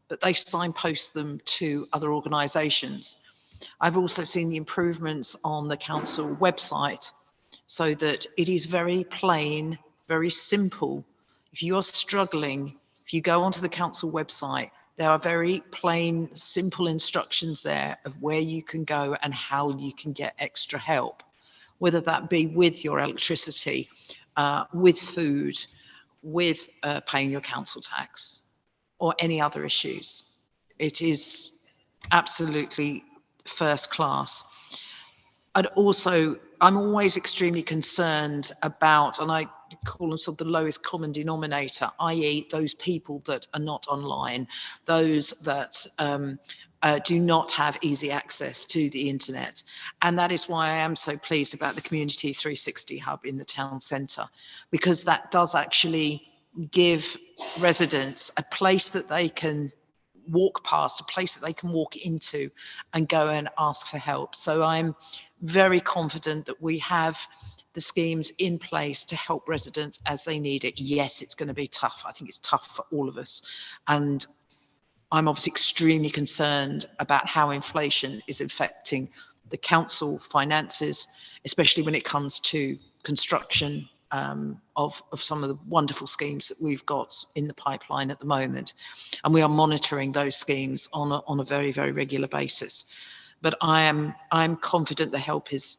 but they signpost them to other organisations. I've also seen the improvements on the council website so that it is very plain, very simple. If you are struggling, if you go onto the council website, there are very plain, simple instructions there of where you can go and how you can get extra help, whether that be with your electricity, with food, with paying your council tax, or any other issues. It is absolutely first class. And also, I'm always extremely concerned about, and I call them sort of the lowest common denominator, i.e. those people that are not online, those that do not have easy access to the internet. And that is why I am so pleased about the Community 360 Hub in the town centre, because that does actually give residents a place that they can walk past, a place that they can walk into and go and ask for help. So I'm very confident that we have the schemes in place to help residents as they need it. Yes, it's going to be tough. I think it's tough for all of us. And I'm obviously extremely concerned about how inflation is affecting the council finances, especially when it comes to construction of some of the wonderful schemes that we've got in the pipeline at the moment. And we are monitoring those schemes on a very, very regular basis. But I'm confident the help is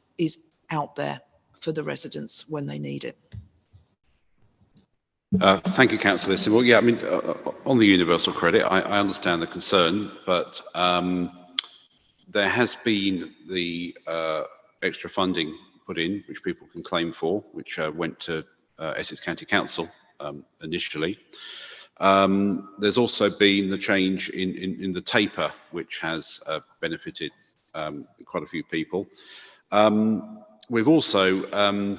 out there for the residents when they need it. Thank you, Councillor. Well, yeah, I mean, on the universal credit, I understand the concern, but there has been the extra funding put in, which people can claim for, which went to Essex County Council initially. There's also been the change in the taper, which has benefited quite a few people. We've also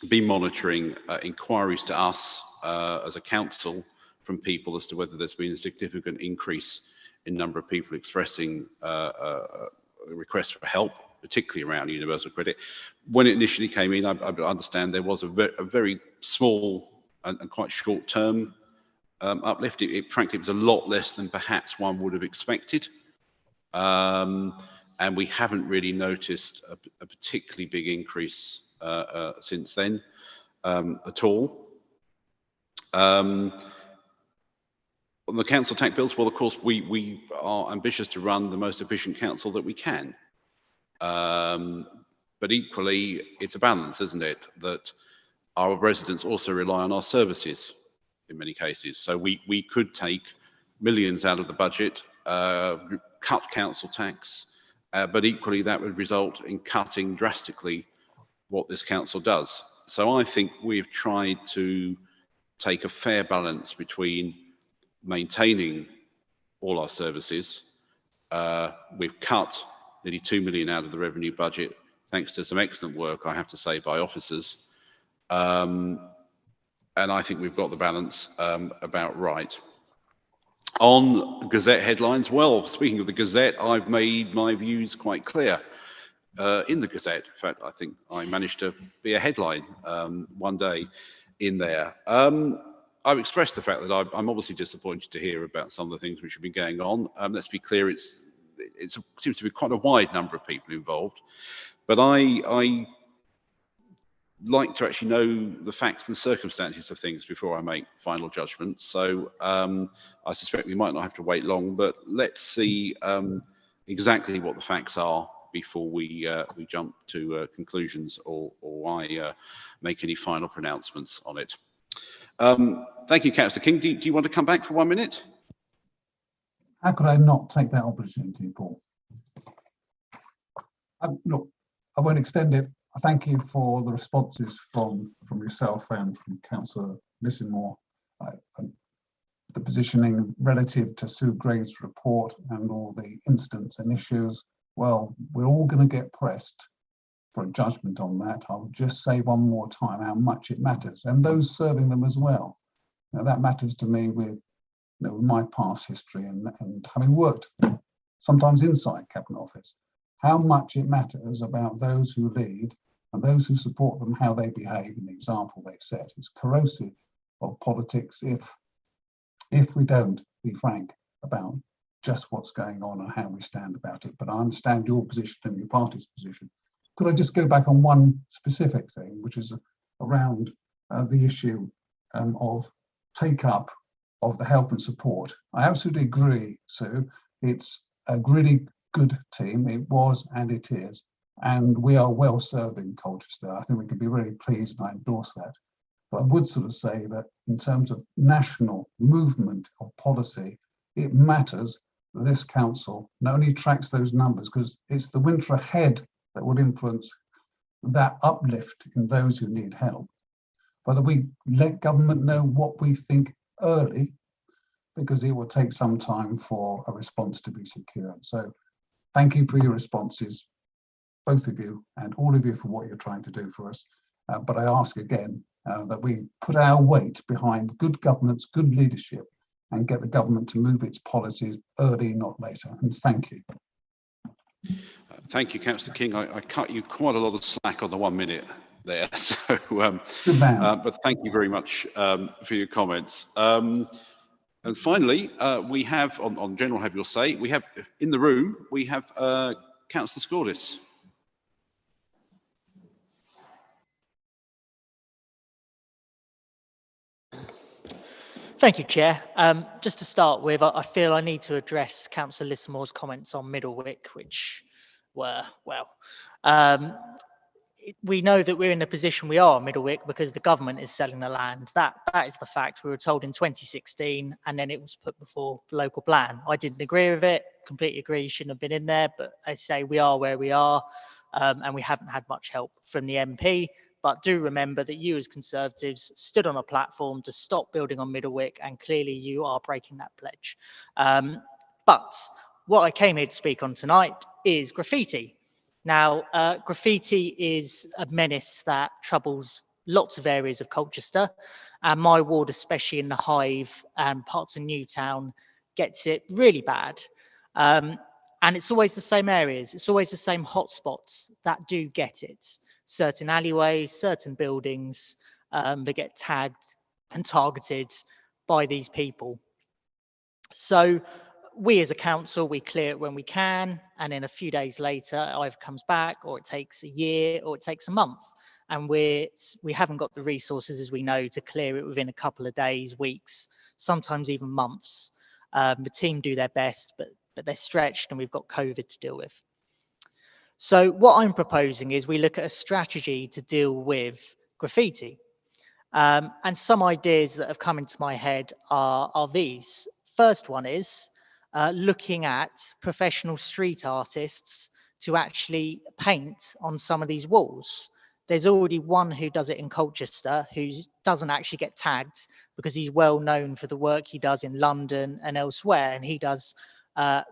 been monitoring inquiries to us as a council from people as to whether there's been a significant increase in number of people expressing requests for help, particularly around universal credit. When it initially came in, I understand there was a very small and quite short-term uplift. Frankly, it was a lot less than perhaps one would have expected. And we haven't really noticed a particularly big increase since then at all. On the council tax bills, well, of course, we are ambitious to run the most efficient council that we can. But equally, it's a balance, isn't it? That our residents also rely on our services in many cases. So we could take millions out of the budget cut council tax, but equally that would result in cutting drastically what this council does. So I think we've tried to take a fair balance between maintaining all our services. We've cut nearly 2 million out of the revenue budget, thanks to some excellent work, I have to say, by officers. And I think we've got the balance about right. On Gazette headlines, well, speaking of the Gazette, I've made my views quite clear in the Gazette. In fact, I think I managed to be a headline one day in there. I've expressed the fact that I'm obviously disappointed to hear about some of the things which have been going on. Let's be clear, it seems to be quite a wide number of people involved, but I like to actually know the facts and circumstances of things before I make final judgments. So I suspect we might not have to wait long, but let's see exactly what the facts are before we jump to conclusions or I make any final pronouncements on it. Thank you, Councillor King. Do you want to come back for 1 minute? How could I not take that opportunity, Paul? Look, I won't extend it. I thank you for the responses from yourself and from Councillor Lissimore. The positioning relative to Sue Gray's report and all the incidents and issues, well, we're all going to get pressed for a judgment on that. I'll just say one more time how much it matters, and those serving them as well. Now, that matters to me with my past history and having worked sometimes inside Cabinet Office, how much it matters about those who lead and those who support them, how they behave in the example they've set. It's corrosive of politics if we don't be frank about just what's going on and how we stand about it. But I understand your position and your party's position. Could I just go back on one specific thing, which is around the issue of take up of the help and support? I absolutely agree, Sue. It's a really good team. It was and it is. And we are well served in Colchester. I think we can be really pleased, and I endorse that. But I would sort of say that in terms of national movement of policy, it matters that this council not only tracks those numbers, because it's the winter ahead that will influence that uplift in those who need help, but that we let government know what we think early, because it will take some time for a response to be secured. So thank you for your responses, both of you and all of you, for what you're trying to do for us. But I ask again that we put our weight behind good governance, good leadership, and get the government to move its policies early, not later. And thank you. Thank you, Councillor King. I cut you quite a lot of slack on the 1 minute there. So, good man. But thank you very much for your comments. And finally, we have, on general have your say, we have in the room, we have Councillor Scordis. Thank you, Chair. Just to start with, I feel I need to address Councillor Lissimore's comments on Middlewick, which were, well, we know that we're in the position we are, Middlewick, because the government is selling the land. That is the fact. We were told in 2016, and then it was put before the local plan. I didn't agree with it, completely agree, shouldn't have been in there, but I say we are where we are, and we haven't had much help from the MP. But do remember that you as Conservatives stood on a platform to stop building on Middlewick, and clearly you are breaking that pledge. But what I came here to speak on tonight is graffiti. Now, graffiti is a menace that troubles lots of areas of Colchester, and my ward, especially in the Hive and parts of Newtown, gets it really bad. And it's always the same areas, it's always the same hotspots that do get it. Certain alleyways, certain buildings that get tagged and targeted by these people. So we as a council, we clear it when we can, and then a few days later, it either comes back, or it takes a year, or it takes a month. And we haven't got the resources, as we know, to clear it within a couple of days, weeks, sometimes even months. The team do their best, but they're stretched, and we've got COVID to deal with. So what I'm proposing is we look at a strategy to deal with graffiti. And some ideas that have come into my head are these. First one is looking at professional street artists to actually paint on some of these walls. There's already one who does it in Colchester who doesn't actually get tagged because he's well known for the work he does in London and elsewhere, and he does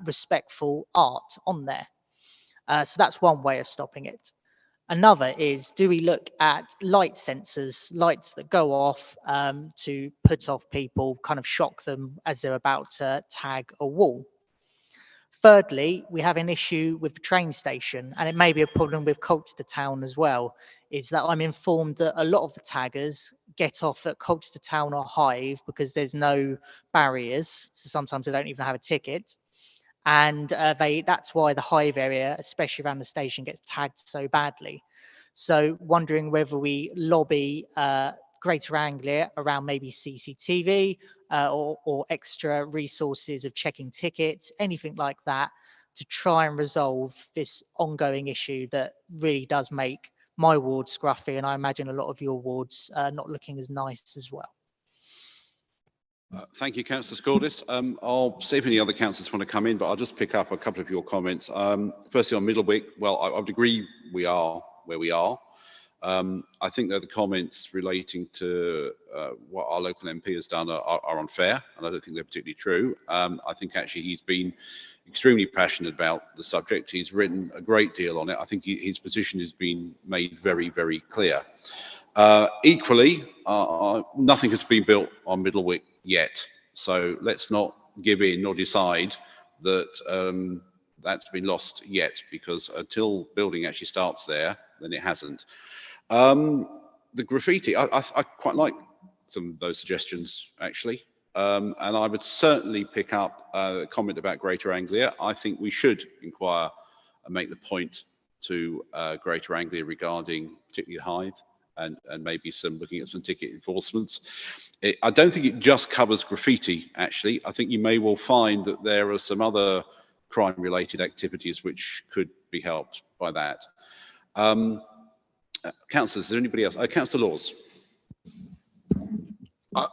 respectful art on there. So that's one way of stopping it. Another is, do we look at light sensors, lights that go off to put off people, kind of shock them as they're about to tag a wall? Thirdly, we have an issue with the train station, and it may be a problem with Colchester Town as well, is that I'm informed that a lot of the taggers get off at Colchester Town or Hive because there's no barriers, so sometimes they don't even have a ticket. And that's why the Hive area, especially around the station, gets tagged so badly. So wondering whether we lobby Greater Anglia around maybe CCTV or extra resources of checking tickets, anything like that, to try and resolve this ongoing issue that really does make my ward scruffy, and I imagine a lot of your wards not looking as nice as well. Thank you, Councillor Scordis. I'll see if any other councillors want to come in, but I'll just pick up a couple of your comments. Firstly, on Middlewick, well, I would agree we are where we are. I think that the comments relating to what our local MP has done are unfair, and I don't think they're particularly true. I think actually he's been extremely passionate about the subject. He's written a great deal on it. I think his position has been made very, very clear. Equally, nothing has been built on Middlewick yet, so let's not give in or decide that that's been lost yet, because until building actually starts there, then it hasn't. The graffiti, I quite like some of those suggestions actually, and I would certainly pick up a comment about Greater Anglia. I think we should inquire and make the point to Greater Anglia regarding particularly Hythe, and maybe looking at some ticket enforcements. I don't think it just covers graffiti, actually. I think you may well find that there are some other crime-related activities which could be helped by that. Councillors, is there anybody else? Councillor Laws.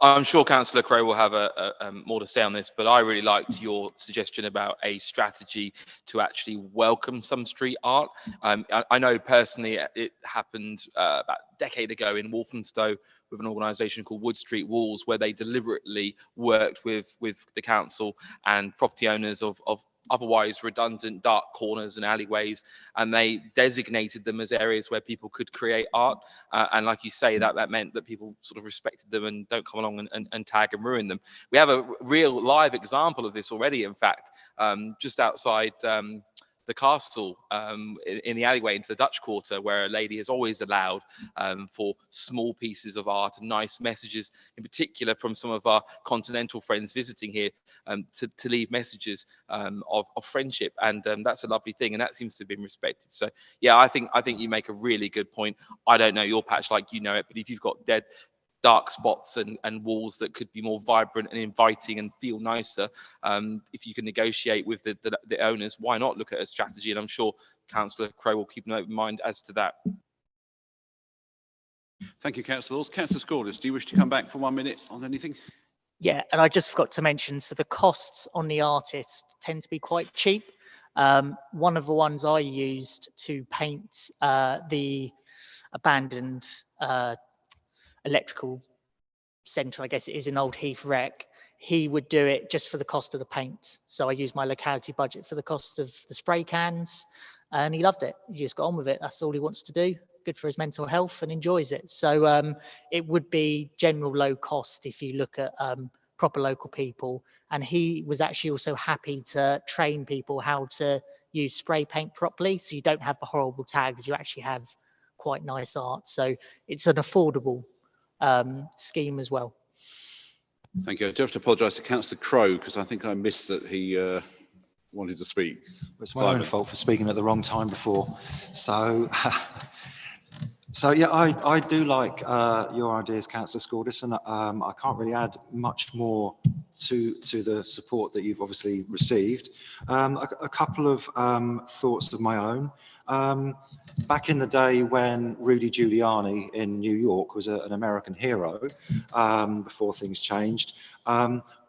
I'm sure Councillor Crowe will have more to say on this, but I really liked your suggestion about a strategy to actually welcome some street art. I know personally it happened about a decade ago in Walthamstow with an organisation called Wood Street Walls, where they deliberately worked with the council and property owners of otherwise redundant dark corners and alleyways, and they designated them as areas where people could create art, and like you say, that meant that people sort of respected them and don't come along and tag and ruin them. We have a real live example of this already, in fact, just outside the castle, in the alleyway into the Dutch Quarter, where a lady is always allowed for small pieces of art and nice messages, in particular from some of our continental friends visiting here, to leave messages of friendship, and that's a lovely thing, and that seems to have been respected. So yeah, I think you make a really good point. I don't know your patch like you know it, but if you've got dark spots and walls that could be more vibrant and inviting and feel nicer, if you can negotiate with the owners, why not look at a strategy? And I'm sure Councillor Crowe will keep an open mind as to that. Thank you, Councillor Laws. Councillor Scordis, do you wish to come back for 1 minute on anything? Yeah, and I just forgot to mention, so the costs on the artist tend to be quite cheap. One of the ones I used to paint the abandoned electrical centre, I guess it is, in Old Heath Rec, he would do it just for the cost of the paint. So I used my locality budget for the cost of the spray cans, and he loved it. He just got on with it. That's all he wants to do. Good for his mental health, and enjoys it. So it would be general low cost if you look at proper local people. And he was actually also happy to train people how to use spray paint properly, so you don't have the horrible tags. You actually have quite nice art. So it's an affordable scheme as well. Thank you. I do have to apologise to Councillor Crowe, because I think I missed that he wanted to speak. It's my own fault for speaking at the wrong time before. So, so yeah, I do like your ideas, Councillor Scordis, and I can't really add much more to the support that you've obviously received. A couple of thoughts of my own. Back in the day when Rudy Giuliani in New York was an American hero, before things changed,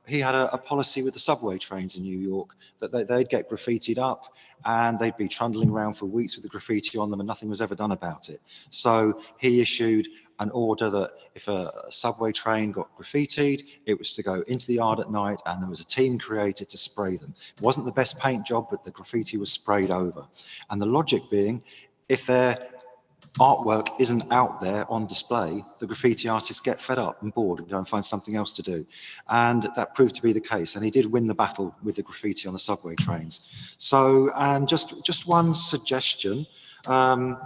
he had a policy with the subway trains in New York that they'd get graffitied up and they'd be trundling around for weeks with the graffiti on them and nothing was ever done about it. So he issued an order that if a subway train got graffitied, it was to go into the yard at night and there was a team created to spray them. It wasn't the best paint job, but the graffiti was sprayed over. And the logic being, if their artwork isn't out there on display, the graffiti artists get fed up and bored and go and find something else to do. And that proved to be the case. And he did win the battle with the graffiti on the subway trains. So, and just one suggestion, my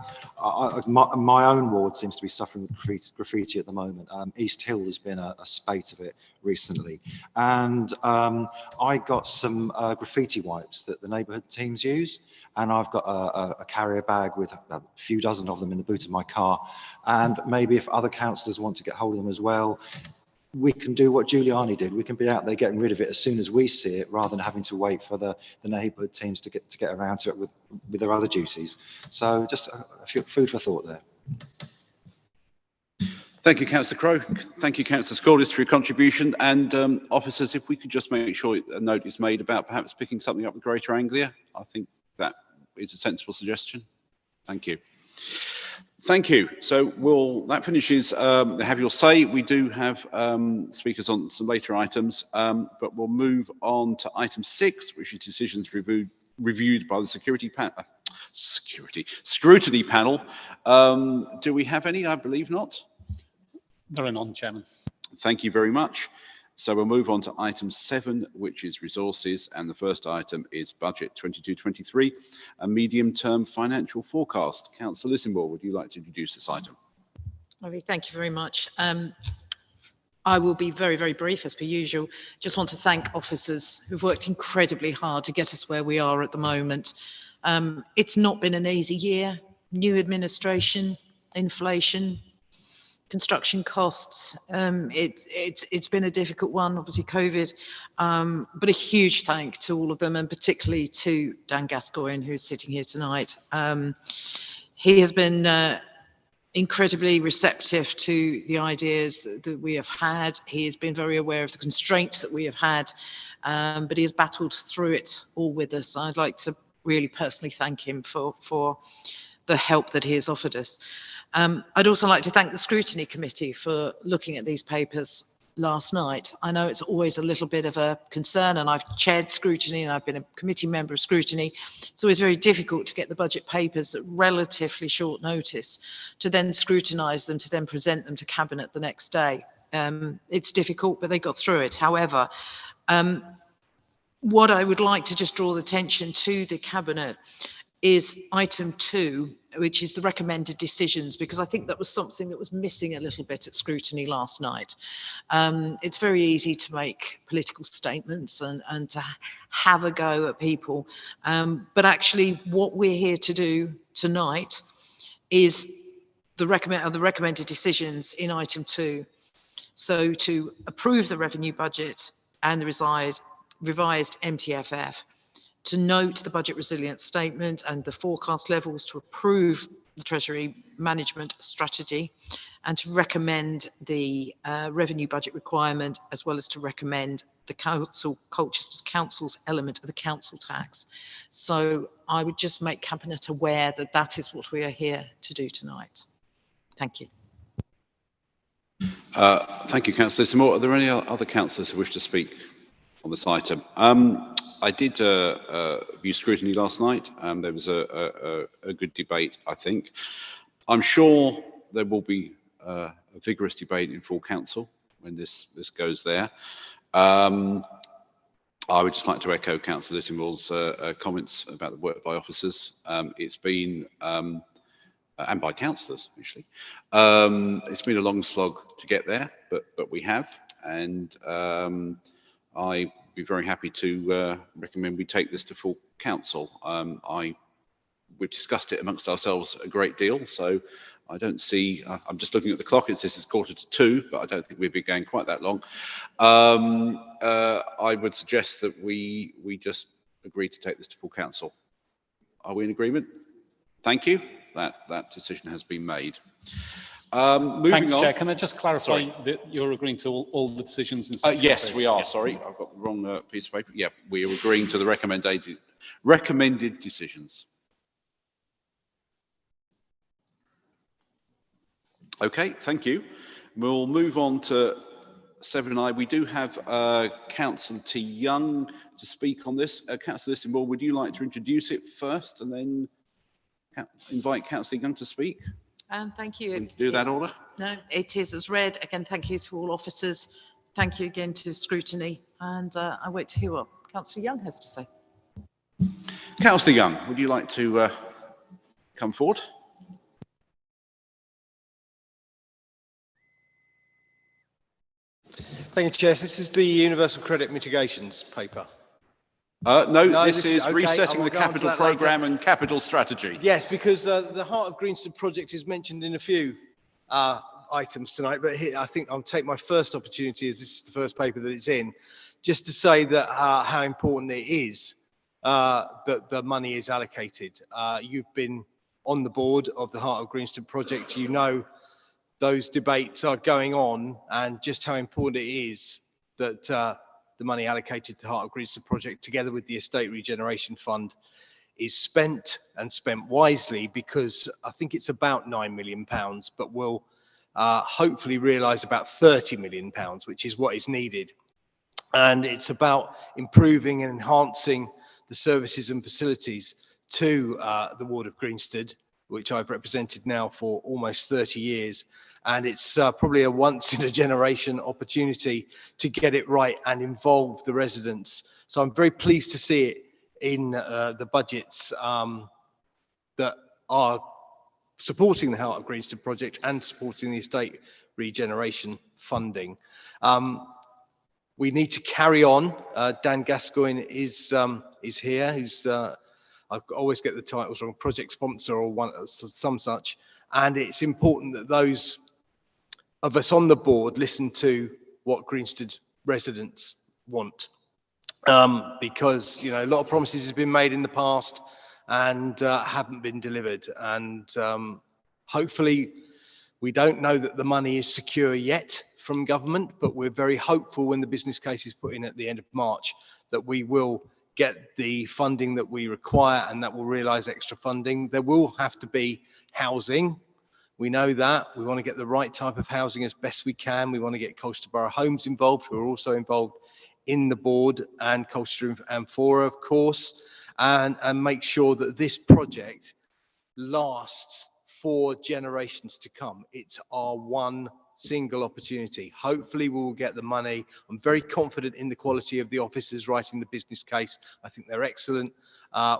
own ward seems to be suffering with graffiti at the moment. East Hill has been a spate of it recently. And I got some graffiti wipes that the neighbourhood teams use. And I've got a carrier bag with a few dozen of them in the boot of my car. And maybe if other councillors want to get hold of them as well, we can do what Giuliani did. We can be out there getting rid of it as soon as we see it, rather than having to wait for the neighbourhood teams to get around to it with their other duties. So just a few food for thought there. Thank you, Councillor Crowe. Thank you, Councillor Scaldis, for your contribution. And officers, if we could just make sure a note is made about perhaps picking something up with Greater Anglia, I think that is a sensible suggestion. Thank you. Thank you. So that finishes Have Your Say. We do have speakers on some later items, but we'll move on to item 6, which is decisions reviewed by the scrutiny panel. Do we have any? I believe not. There are none, Chairman. Thank you very much. So we'll move on to item 7, which is resources, and the first item is budget 22-23, a medium-term financial forecast. Councillor Lissenborough, would you like to introduce this item? Lovely, thank you very much. I will be very, very brief as per usual. Just want to thank officers who've worked incredibly hard to get us where we are at the moment. It's not been an easy year. New administration, inflation, construction costs. It's been a difficult one, obviously COVID, but a huge thank to all of them, and particularly to Dan Gascoigne, who's sitting here tonight. He has been incredibly receptive to the ideas that we have had. He has been very aware of the constraints that we have had, but he has battled through it all with us. I'd like to really personally thank him for the help that he has offered us. I'd also like to thank the Scrutiny Committee for looking at these papers last night. I know it's always a little bit of a concern, and I've chaired Scrutiny and I've been a committee member of Scrutiny. It's always very difficult to get the budget papers at relatively short notice, to then scrutinise them, to then present them to Cabinet the next day. It's difficult, but they got through it. However, what I would like to just draw the attention to the Cabinet is item 2, which is the recommended decisions, because I think that was something that was missing a little bit at scrutiny last night. It's very easy to make political statements and to have a go at people, but actually what we're here to do tonight is the recommended decisions in item 2. So to approve the revenue budget and the revised MTFF, to note the budget resilience statement and the forecast levels, to approve the Treasury management strategy, and to recommend the revenue budget requirement, as well as to recommend the Colchester Council's element of the council tax. So I would just make Cabinet aware that that is what we are here to do tonight. Thank you. Thank you, Councillor Lissenborough. Are there any other councillors who wish to speak on this item? I did view scrutiny last night. There was a good debate, I think. I'm sure there will be a vigorous debate in full council when this goes there. I would just like to echo Councillor Lissenborough's comments about the work by officers. It's been, and by councillors, actually. It's been a long slog to get there, but we have. And I be very happy to recommend we take this to full council. We've discussed it amongst ourselves a great deal, so I don't see, I'm just looking at the clock, it says it's 1:45, but I don't think we'll be going quite that long. I would suggest that we just agree to take this to full council. Are we in agreement? Thank you. That decision has been made. Moving Thanks, on. Chair. Can I just clarify Sorry. that you're agreeing to all the decisions in section Yes, 3? we are. Yeah. Sorry, I've got the wrong piece of paper. Yeah, we are agreeing to the recommended decisions. Okay, thank you. We'll move on to 7I. We do have Councillor T. Young to speak on this. Councillor Liston, would you like to introduce it first and then invite Councillor Young to speak? And thank you. Do that order? No, it is as read. Again, thank you to all officers. Thank you again to scrutiny. And I wait to hear what Councillor Young has to say. Councillor Young, would you like to come forward? Thank you, Chair. This is the Universal Credit Mitigations paper. No, this is okay. resetting the capital programme and capital strategy. Yes, because the Heart of Greenston project is mentioned in a few items tonight, but here, I think I'll take my first opportunity, as this is the first paper that it's in, just to say that how important it is that the money is allocated. You've been on the board of the Heart of Greenston project. You know those debates are going on and just how important it is that the money allocated to the Heart of Greenston project, together with the Estate Regeneration Fund, is spent and spent wisely, because I think it's about £9 million, but we'll hopefully realise about £30 million, which is what is needed. And it's about improving and enhancing the services and facilities to the ward of Greensted, which I've represented now for almost 30 years. And it's probably a once in a generation opportunity to get it right and involve the residents. So I'm very pleased to see it in the budgets that are supporting the Heart of Greenston project and supporting the estate regeneration funding. We need to carry on. Dan Gascoigne is here, who's I always get the titles wrong, project sponsor or some such. And it's important that those of us on the board listen to what Greensted residents want. Because, you know, a lot of promises have been made in the past and haven't been delivered. And hopefully we don't know that the money is secure yet from government, but we're very hopeful when the business case is put in at the end of March that we will get the funding that we require and that will realise extra funding. There will have to be housing. We know that. We want to get the right type of housing as best we can. We want to get Colchester Borough Homes involved, who are also involved in the board, and Colchester and Fora, of course, and make sure that this project lasts for generations to come. It's our one single opportunity. Hopefully we will get the money. I'm very confident in the quality of the officers writing the business case. I think they're excellent.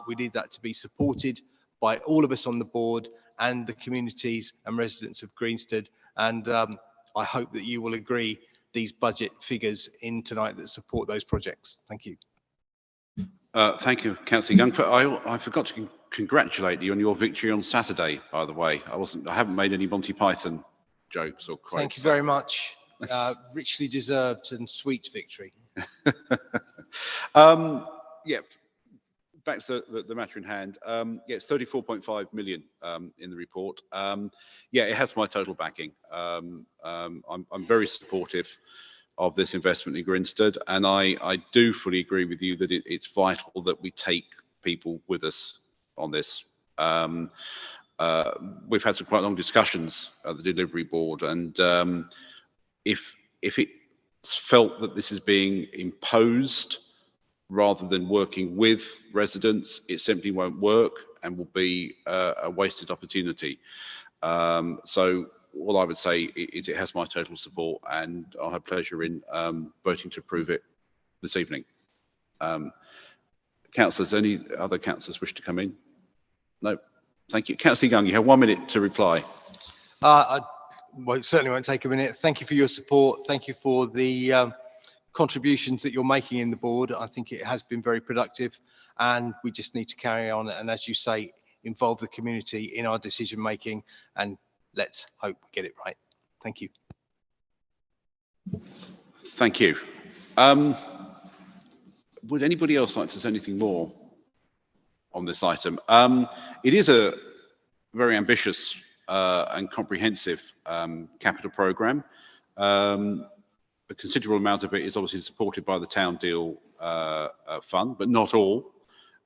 We need that to be supported by all of us on the board and the communities and residents of Greensted. And I hope that you will agree these budget figures in tonight that support those projects. Thank you. Thank you, Councillor Young. I forgot to congratulate you on your victory on Saturday, by the way. I haven't made any Monty Python jokes or quotes. Thank you very much. Richly deserved and sweet victory. Yeah, back to the matter in hand. Yeah, it's 34.5 million in the report. Yeah, it has my total backing. I'm very supportive of this investment in Greensted, and I do fully agree with you that it's vital that we take people with us on this. We've had some quite long discussions at the delivery board, and if it's felt that this is being imposed rather than working with residents, it simply won't work and will be a wasted opportunity. So all I would say is it has my total support, and I'll have pleasure in voting to approve it this evening. Councillors, any other councillors wish to come in? No. Thank you. Councillor Young, you have 1 minute to reply. I certainly won't take a minute. Thank you for your support. Thank you for the contributions that you're making in the board. I think it has been very productive, and we just need to carry on and, as you say, involve the community in our decision making, and let's hope we get it right. Thank you. Thank you. Would anybody else like to say anything more on this item? It is a very ambitious and comprehensive capital programme. A considerable amount of it is obviously supported by the Town Deal Fund, but not all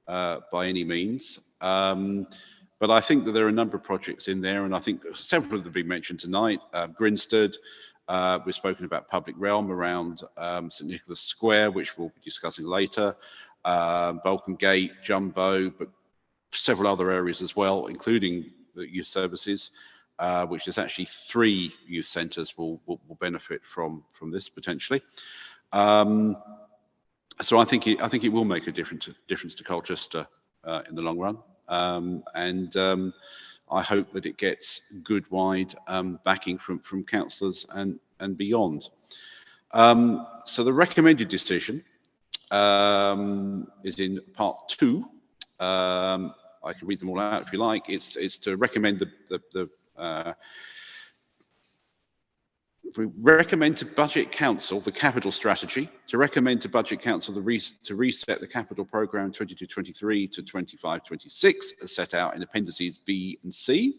by any means. But I think that there are a number of projects in there, and I think several of them have been mentioned tonight. Grinstead, we've spoken about Public Realm around St Nicholas Square, which we'll be discussing later. Balkan Gate, Jumbo, but several other areas as well, including the youth services, which there's actually 3 youth centres will benefit from this potentially. So I think it will make a difference to Colchester in the long run, and I hope that it gets good wide backing from councillors and beyond. So the recommended decision is in part 2. I can read them all out if you like. It's to recommend we recommend to Budget Council the capital strategy, to recommend to Budget Council to reset the capital programme 22-23 to 25-26 as set out in appendices B and C,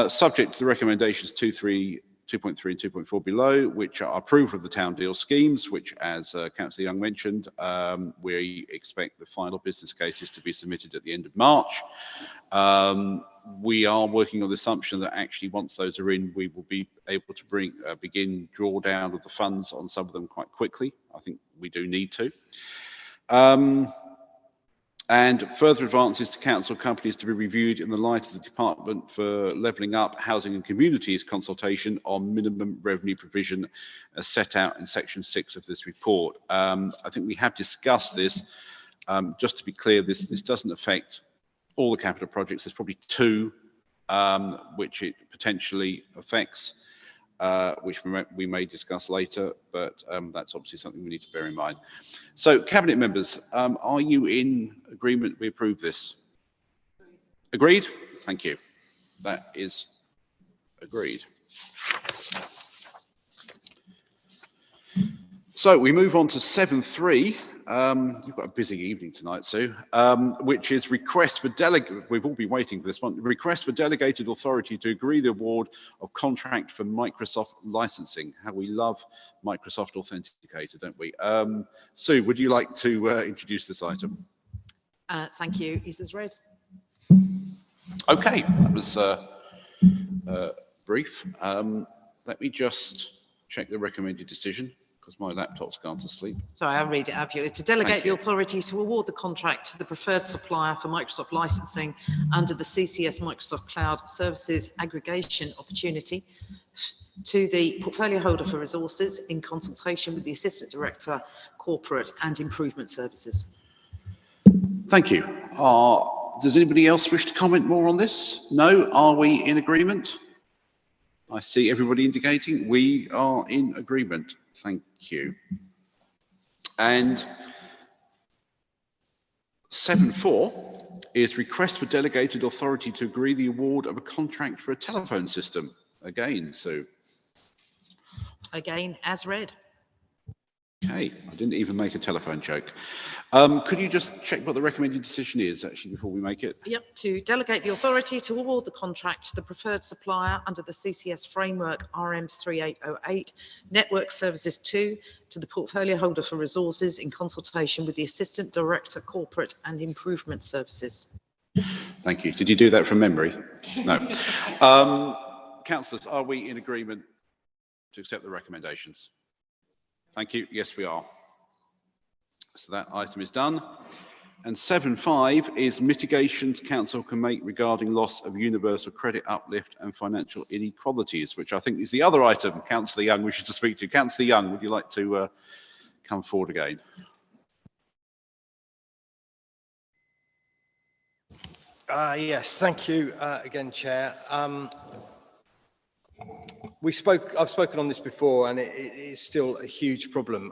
subject to the recommendations 2.3 and 2.4 below, which are approval of the Town Deal schemes, which, as Councillor Young mentioned, we expect the final business cases to be submitted at the end of March. We are working on the assumption that actually once those are in, we will be able to begin drawdown of the funds on some of them quite quickly. I think we do need to. And further advances to council companies to be reviewed in the light of the Department for Levelling Up, Housing and Communities consultation on minimum revenue provision as set out in section 6 of this report. I think we have discussed this. Just to be clear, this doesn't affect all the capital projects. There's probably 2 which it potentially affects, which we may discuss later, but that's obviously something we need to bear in mind. So, Cabinet members, are you in agreement we approve this? Agreed? Thank you. That is agreed. So, we move on to 7.3. You've got a busy evening tonight, Sue, which is request for we've all been waiting for this one, request for delegated authority to agree the award of contract for Microsoft licensing. How we love Microsoft Authenticator, don't we? Sue, would you like to introduce this item? Thank you. Is as read. Okay, that was brief. Let me just check the recommended decision, because my laptop's gone to sleep. Sorry, I'll read it out for you. To delegate the authority to award the contract to the preferred supplier for Microsoft licensing under the CCS Microsoft Cloud Services aggregation opportunity to the portfolio holder for resources in consultation with the Assistant Director, Corporate and Improvement Services. Thank you. Does anybody else wish to comment more on this? No? Are we in agreement? I see everybody indicating we are in agreement. Thank you. And 7.4 is request for delegated authority to agree the award of a contract for a telephone system. Again, Sue. Again, as read. Okay, I didn't even make a telephone joke. Could you just check what the recommended decision is, actually, before we make it? Yep, to delegate the authority to award the contract to the preferred supplier under the CCS framework RM3808, Network Services 2, to the portfolio holder for resources in consultation with the Assistant Director, Corporate and Improvement Services. Thank you. Did you do that from memory? No. Councillors, are we in agreement to accept the recommendations? Thank you. Yes, we are. So that item is done. And 7.5 is mitigations council can make regarding loss of universal credit uplift and financial inequalities, which I think is the other item Councillor Young wishes to speak to. Councillor Young, would you like to come forward again? Yes, thank you again, Chair. I've spoken on this before, and it is still a huge problem.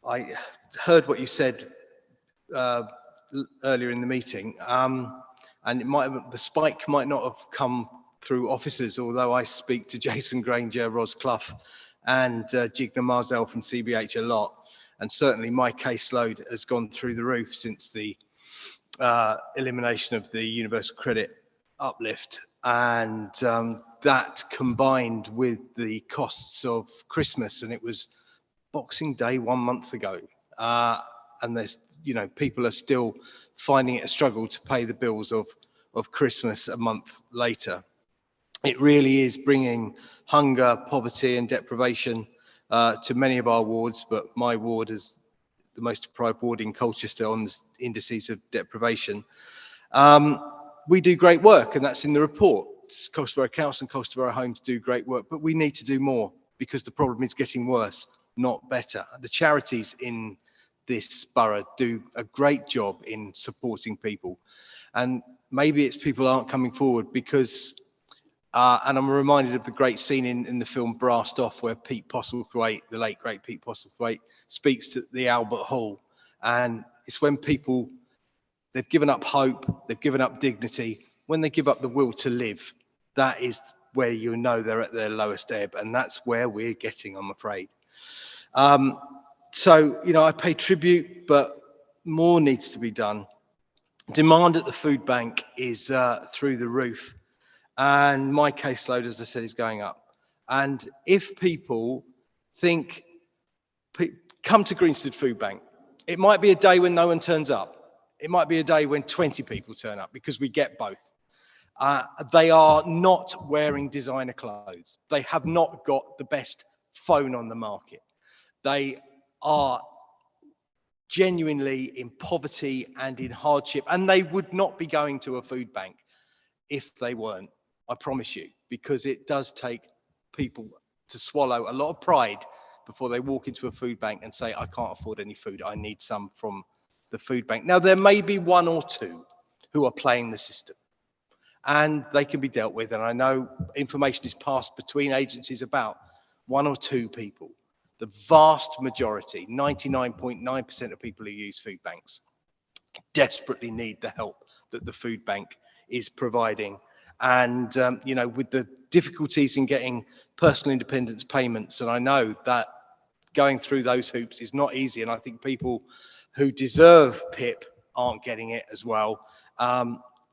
I heard what you said earlier in the meeting, and the spike might not have come through officers, although I speak to Jason Granger, Ros Clough, and Gigna Marzell from CBH a lot, and certainly my caseload has gone through the roof since the elimination of the universal credit uplift, and that combined with the costs of Christmas, and it was Boxing Day 1 month ago, and there's, you know, people are still finding it a struggle to pay the bills of Christmas a month later. It really is bringing hunger, poverty and deprivation to many of our wards, but my ward is the most deprived ward in Colchester on the indices of deprivation. We do great work, and that's in the report. Colchester Borough Council and Colchester Borough Homes do great work, but we need to do more because the problem is getting worse, not better. The charities in this borough do a great job in supporting people, and maybe it's people aren't coming forward because and I'm reminded of the great scene in the film Brassed Off, where Pete Postlethwaite, the late great Pete Postlethwaite, speaks to the Albert Hall, and it's when people, they've given up hope, they've given up dignity, when they give up the will to live, that is where you know they're at their lowest ebb, and that's where we're getting, I'm afraid. So, you know, I pay tribute, but more needs to be done. Demand at the food bank is through the roof, and my caseload, as I said, is going up. And if people think, come to Greenstead Food Bank, it might be a day when no one turns up. It might be a day when 20 people turn up, because we get both. They are not wearing designer clothes. They have not got the best phone on the market. They are genuinely in poverty and in hardship, and they would not be going to a food bank if they weren't, I promise you, because it does take people to swallow a lot of pride before they walk into a food bank and say, I can't afford any food, I need some from the food bank. Now, there may be one or two who are playing the system, and they can be dealt with, and I know information is passed between agencies about one or two people. The vast majority, 99.9% of people who use food banks, desperately need the help that the food bank is providing. And, you know, with the difficulties in getting personal independence payments, and I know that going through those hoops is not easy, and I think people who deserve PIP aren't getting it as well.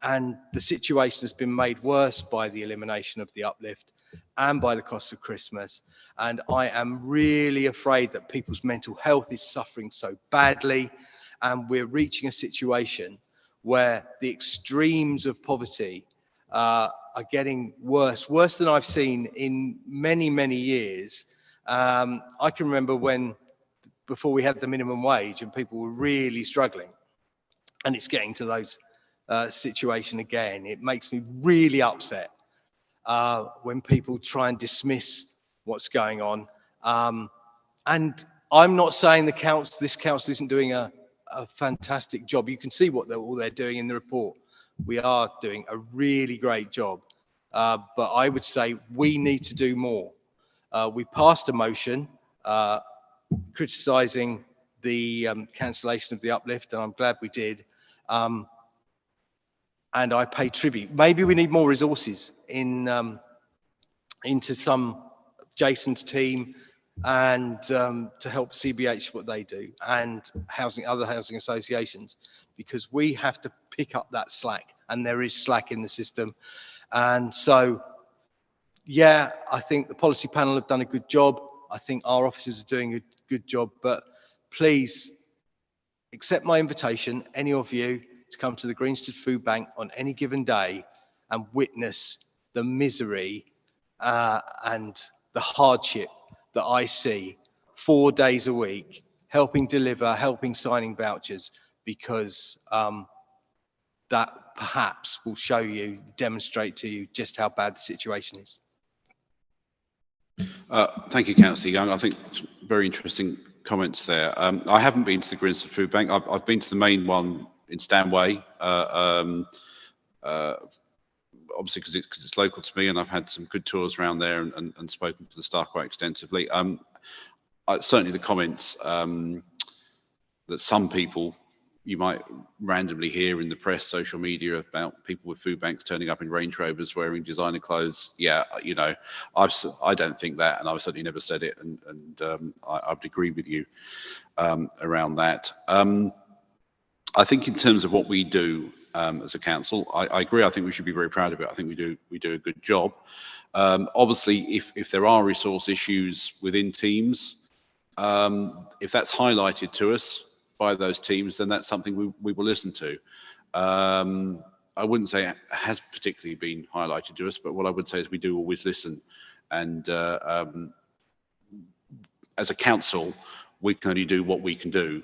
And the situation has been made worse by the elimination of the uplift and by the cost of Christmas. And I am really afraid that people's mental health is suffering so badly, and we're reaching a situation where the extremes of poverty are getting worse than I've seen in many, many years. I can remember when, before we had the minimum wage, and people were really struggling, and it's getting to those situation again. It makes me really upset when people try and dismiss what's going on. And I'm not saying this council isn't doing a fantastic job. You can see what all they're doing in the report. We are doing a really great job. But I would say we need to do more. We passed a motion criticising the cancellation of the uplift, and I'm glad we did. And I pay tribute. Maybe we need more resources into Jason's team, and to help CBH what they do, and other housing associations, because we have to pick up that slack, and there is slack in the system. And so, yeah, I think the policy panel have done a good job. I think our officers are doing a good job, but please accept my invitation, any of you, to come to the Greenstead Food Bank on any given day and witness the misery and the hardship that I see 4 days a week, helping deliver, helping signing vouchers, because that perhaps will show you, demonstrate to you just how bad the situation is. Thank you, Councillor Young. I think very interesting comments there. I haven't been to the Greenstead Food Bank. I've been to the main one in Stanway, obviously because it's local to me, and I've had some good tours around there and spoken to the staff quite extensively. Certainly the comments that some people you might randomly hear in the press, social media, about people with food banks turning up in Range Rovers wearing designer clothes. Yeah, you know, I don't think that, and I've certainly never said it, and I would agree with you around that. I think in terms of what we do as a council. I agree. I think we should be very proud of it. I think we do a good job. Obviously, if there are resource issues within teams, if that's highlighted to us by those teams, then that's something we will listen to. I wouldn't say it has particularly been highlighted to us, but what I would say is we do always listen. And as a council, we can only do what we can do.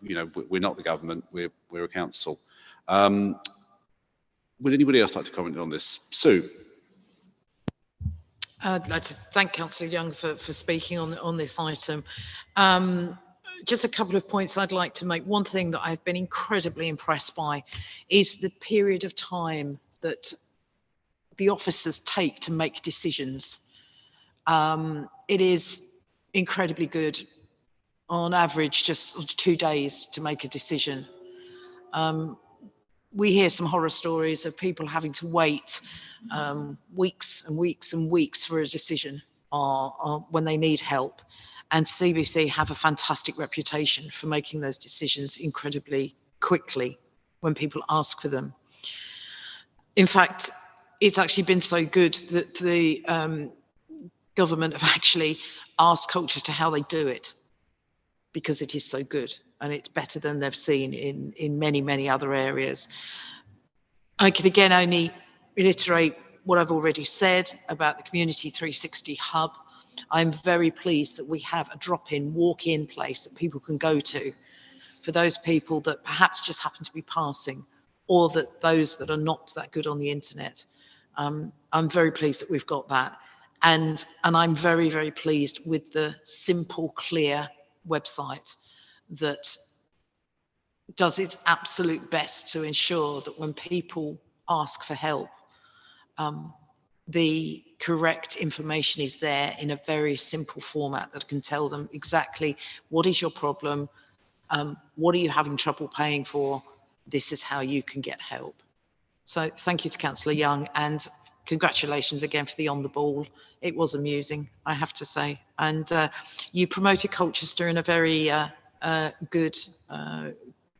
You know, we're not the government, we're a council. Would anybody else like to comment on this? Sue? I'd like to thank Councillor Young for speaking on this item. Just a couple of points I'd like to make. One thing that I've been incredibly impressed by is the period of time that the officers take to make decisions. It is incredibly good. On average, just 2 days to make a decision. We hear some horror stories of people having to wait weeks and weeks and weeks for a decision when they need help. And CBC have a fantastic reputation for making those decisions incredibly quickly when people ask for them. In fact, it's actually been so good that the government have actually asked Colchester how they do it, because it is so good and it's better than they've seen in many other areas. I can again only reiterate what I've already said about the Community 360 hub. I'm very pleased that we have a drop-in, walk-in place that people can go to for those people that perhaps just happen to be passing, or that those that are not that good on the internet. I'm very pleased that we've got that. And I'm very pleased with the simple, clear website that does its absolute best to ensure that when people ask for help, the correct information is there in a very simple format that can tell them exactly what is your problem, what are you having trouble paying for, this is how you can get help. So thank you to Councillor Young, and congratulations again for the On the Ball. It was amusing, I have to say. And you promoted Colchester in a very good,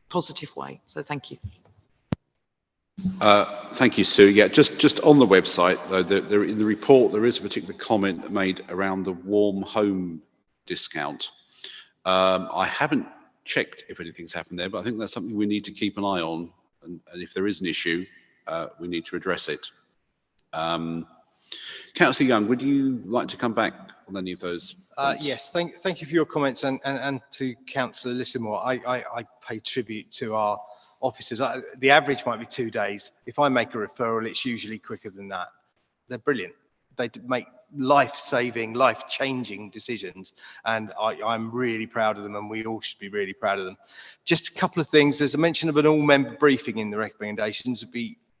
positive way. So thank you. Thank you, Sue. Yeah, just on the website, though, there in the report, there is a particular comment made around the warm home discount. I haven't checked if anything's happened there, but I think that's something we need to keep an eye on. And if there is an issue, we need to address it. Councillor Young, would you like to come back on any of those points? Yes, thank you for your comments, and to Councillor Lissimore. I pay tribute to our officers. The average might be 2 days. If I make a referral, it's usually quicker than that. They're brilliant. They make life-saving, life-changing decisions, and I'm really proud of them, and we all should be really proud of them. Just a couple of things. There's a mention of an all-member briefing in the recommendations.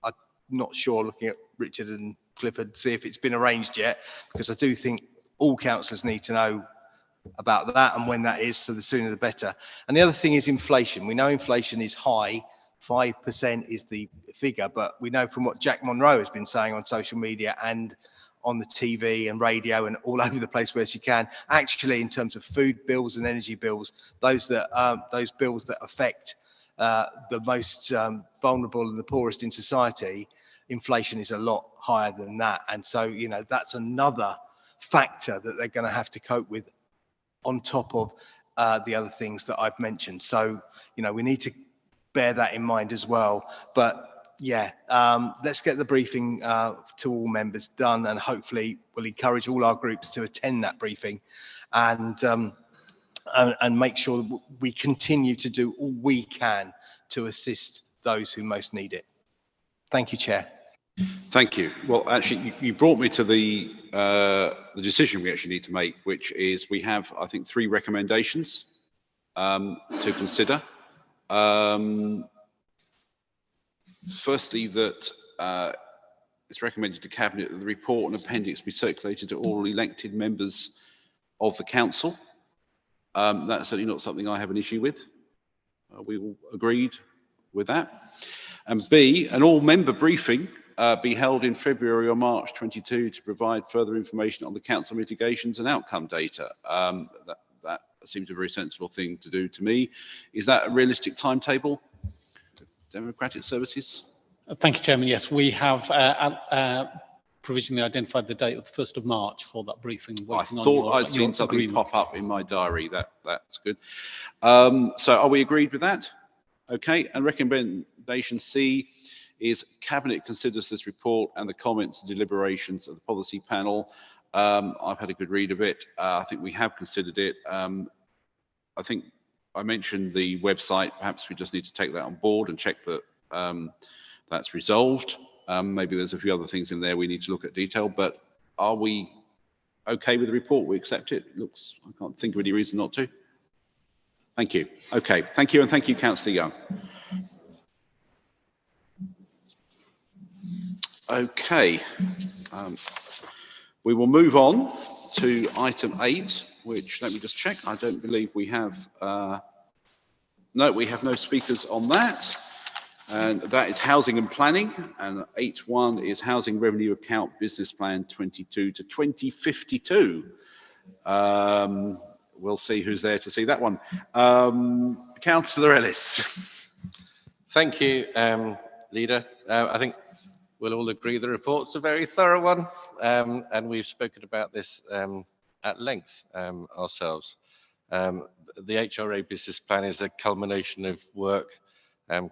I'm not sure, looking at Richard and Clifford, see if it's been arranged yet, because I do think all councillors need to know about that and when that is, so the sooner the better. And the other thing is inflation. We know inflation is high, 5% is the figure, but we know from what Jack Monroe has been saying on social media and on the TV and radio and all over the place where she can, actually in terms of food bills and energy bills, those bills that affect the most vulnerable and the poorest in society, inflation is a lot higher than that. And so, you know, that's another factor that they're going to have to cope with on top of the other things that I've mentioned. So, you know, we need to bear that in mind as well. But yeah, let's get the briefing to all members done, and hopefully we'll encourage all our groups to attend that briefing, and make sure that we continue to do all we can to assist those who most need it. Thank you, Chair. Thank you. Well, actually, you brought me to the decision we actually need to make, which is we have, I think, 3 recommendations to consider. Firstly, that it's recommended to Cabinet that the report and appendix be circulated to all elected members of the council. That's certainly not something I have an issue with. We all agreed with that. And B, an all-member briefing be held in February or March 22 to provide further information on the council mitigations and outcome data. That seems a very sensible thing to do to me. Is that a realistic timetable? Democratic Services. Thank you, Chairman. Yes, we have provisionally identified the date of the 1st of March for that briefing. I thought I'd seen something agreement. pop up in my diary. That's good. So are we agreed with that? Okay, and recommendation C is Cabinet considers this report and the comments and deliberations of the policy panel. I've had a good read of it. I think we have considered it. I think I mentioned the website. Perhaps we just need to take that on board and check that that's resolved. Maybe there's a few other things in there we need to look at detail, but are we okay with the report? We accept it? Looks, I can't think of any reason not to. Thank you. Okay, thank you, and thank you, Councillor Young. Okay, we will move on to item 8, which, let me just check, I don't believe we have, no, we have no speakers on that. And that is housing and planning, and 8.1 is housing revenue account business plan 22 to 2052. We'll see who's there to see that one. Councillor Ellis. Thank you, Leader. I think we'll all agree the report's a very thorough one, and we've spoken about this at length ourselves. The HRA business plan is a culmination of work.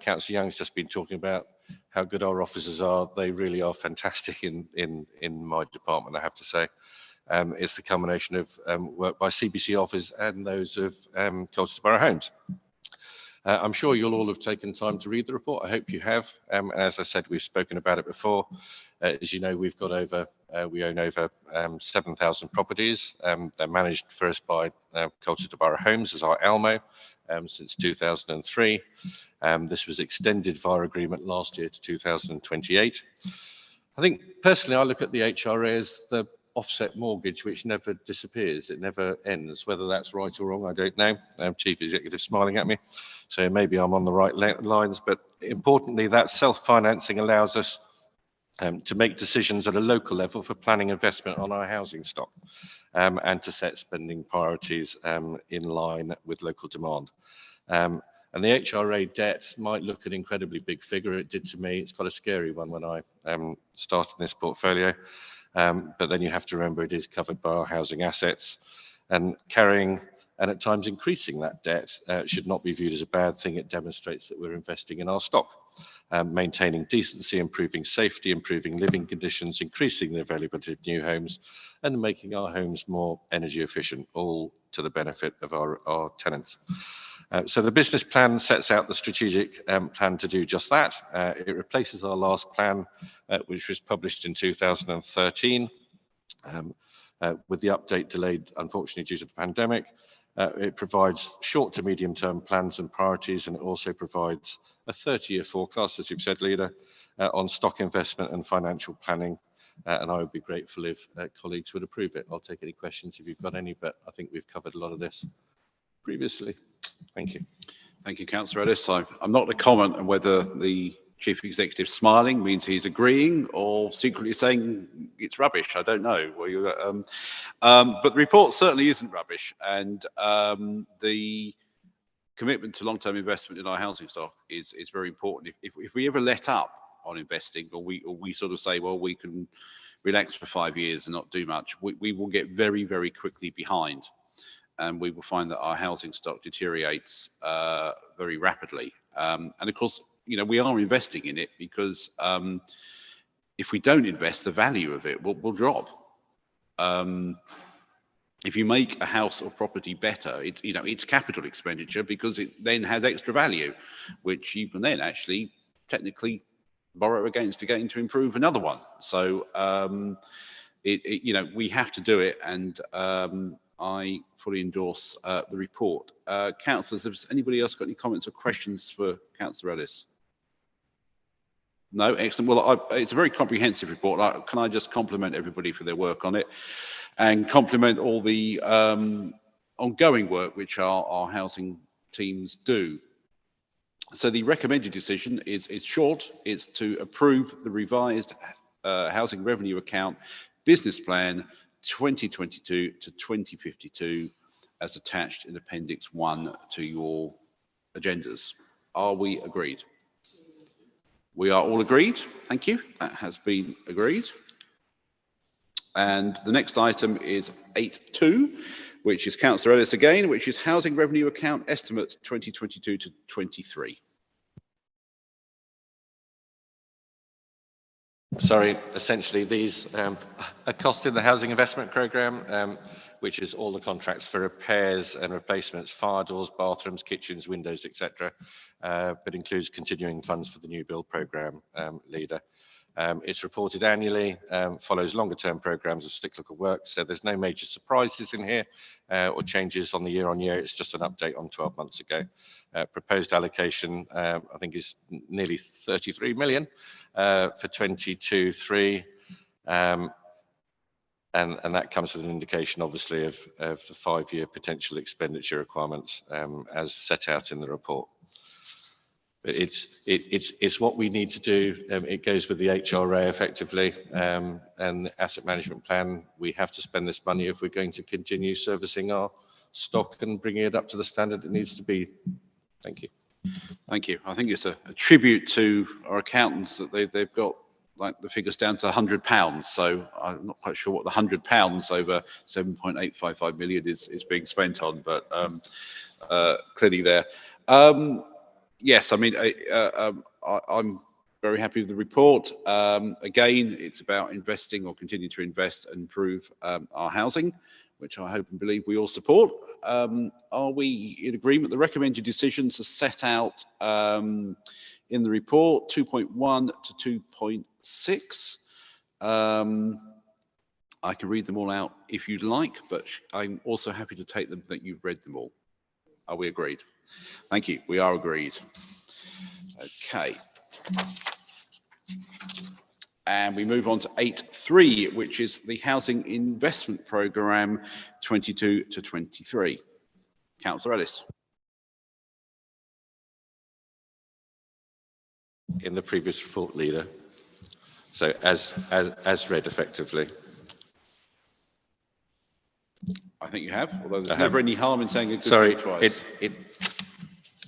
Councillor Young's just been talking about how good our officers are. They really are fantastic in my department, I have to say. It's the culmination of work by CBC officers and those of Colchester Borough Homes. I'm sure you'll all have taken time to read the report. I hope you have. As I said, we've spoken about it before. As you know, we own over 7,000 properties. They're managed first by Colchester Borough Homes as our ALMO since 2003. This was extended via agreement last year to 2028. I think personally, I look at the HRA as the offset mortgage, which never disappears. It never ends. Whether that's right or wrong, I don't know. Chief Executive smiling at me, so maybe I'm on the right lines. But importantly, that self-financing allows us to make decisions at a local level for planning investment on our housing stock, and to set spending priorities in line with local demand. And the HRA debt might look an incredibly big figure. It did to me. It's quite a scary one when I started this portfolio. But then you have to remember it is covered by our housing assets, and carrying and at times increasing that debt should not be viewed as a bad thing. It demonstrates that we're investing in our stock, maintaining decency, improving safety, improving living conditions, increasing the availability of new homes, and making our homes more energy efficient, all to the benefit of our tenants. So the business plan sets out the strategic plan to do just that. It replaces our last plan, which was published in 2013, with the update delayed, unfortunately, due to the pandemic. It provides short to medium term plans and priorities, and it also provides a 30-year forecast, as you've said, Leader, on stock investment and financial planning. And I would be grateful if colleagues would approve it. I'll take any questions if you've got any, but I think we've covered a lot of this previously. Thank you. Thank you, Councillor Ellis. I'm not to comment on whether the Chief Executive smiling means he's agreeing or secretly saying it's rubbish. I don't know. But the report certainly isn't rubbish, and the commitment to long-term investment in our housing stock is very important. If we ever let up on investing, or we sort of say, well, we can relax for 5 years and not do much, we will get very, very quickly behind, and we will find that our housing stock deteriorates very rapidly. And of course, you know, we are investing in it because if we don't invest, the value of it will drop. If you make a house or property better, it's capital expenditure because it then has extra value, which you can then actually technically borrow against again to improve another one. So we have to do it, and I fully endorse the report. Councillors, has anybody else got any comments or questions for Councillor Ellis? No, excellent. Well, it's a very comprehensive report. Can I just compliment everybody for their work on it, and compliment all the ongoing work which our housing teams do. So the recommended decision is short. It's to approve the revised housing revenue account business plan 2022 to 2052 as attached in Appendix 1 to your agendas. Are we agreed? We are all agreed. Thank you. That has been agreed. And the next item is 8.2, which is Councillor Ellis again, which is Housing Revenue Account Estimates 2022 to 23. Sorry, essentially these are costs in the housing investment programme, which is all the contracts for repairs and replacements, fire doors, bathrooms, kitchens, windows, etc., but includes continuing funds for the new build programme, leader. It's reported annually, follows longer term programmes of cyclical work, so there's no major surprises in here or changes on the year on year. It's just an update on 12 months ago. Proposed allocation, I think, is nearly 33 million for 22-3, and that comes with an indication, obviously, of the 5-year potential expenditure requirements as set out in the report. But it's what we need to do. It goes with the HRA effectively, and the asset management plan. We have to spend this money if we're going to continue servicing our stock and bringing it up to the standard it needs to be. Thank you. Thank you. I think it's a tribute to our accountants that they've got like the figures down to £100. So I'm not quite sure what the £100 over 7.855 million is being spent on, but clearly there. Yes, I mean, I'm very happy with the report. Again, it's about investing or continue to invest and improve our housing, which I hope and believe we all support. Are we in agreement? The recommended decisions are set out in the report, 2.1 to 2.6. I can read them all out if you'd like, but I'm also happy to take them that you've read them all. Are we agreed? Thank you. We are agreed. Okay. And we move on to 8.3, which is the Housing Investment Programme 22 to 23. Councillor Ellis. In the previous report, leader. So as read effectively. I think you have, although there's never any harm in saying a good thing twice.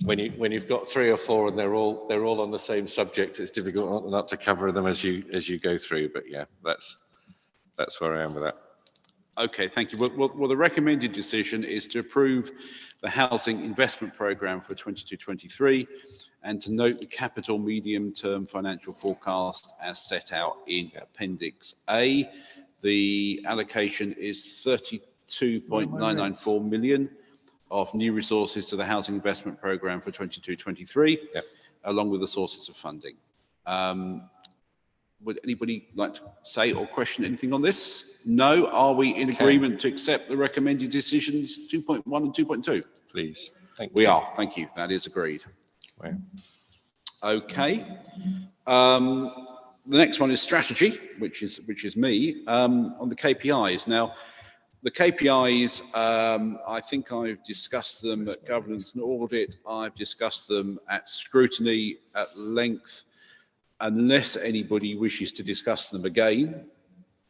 When you've got 3 or 4 and they're all on the same subject, it's difficult not to cover them as you go through. But yeah, that's where I am with that. Okay, thank you. Well, the recommended decision is to approve the Housing Investment Programme for 22-23 and to note the capital medium-term financial forecast as set out in Appendix A. The allocation is 32.994 million of new resources to the Housing Investment Programme for 22-23, along with the sources of funding. Would anybody like to say or question anything on this? No. Are we in agreement to accept the recommended decisions 2.1 and 2.2? Please. Thank you. We are. Thank you. That is agreed. Wow. Okay. The next one is strategy, which is me, on the KPIs. Now, the KPIs, I think I've discussed them at governance and audit. I've discussed them at scrutiny at length. Unless anybody wishes to discuss them again,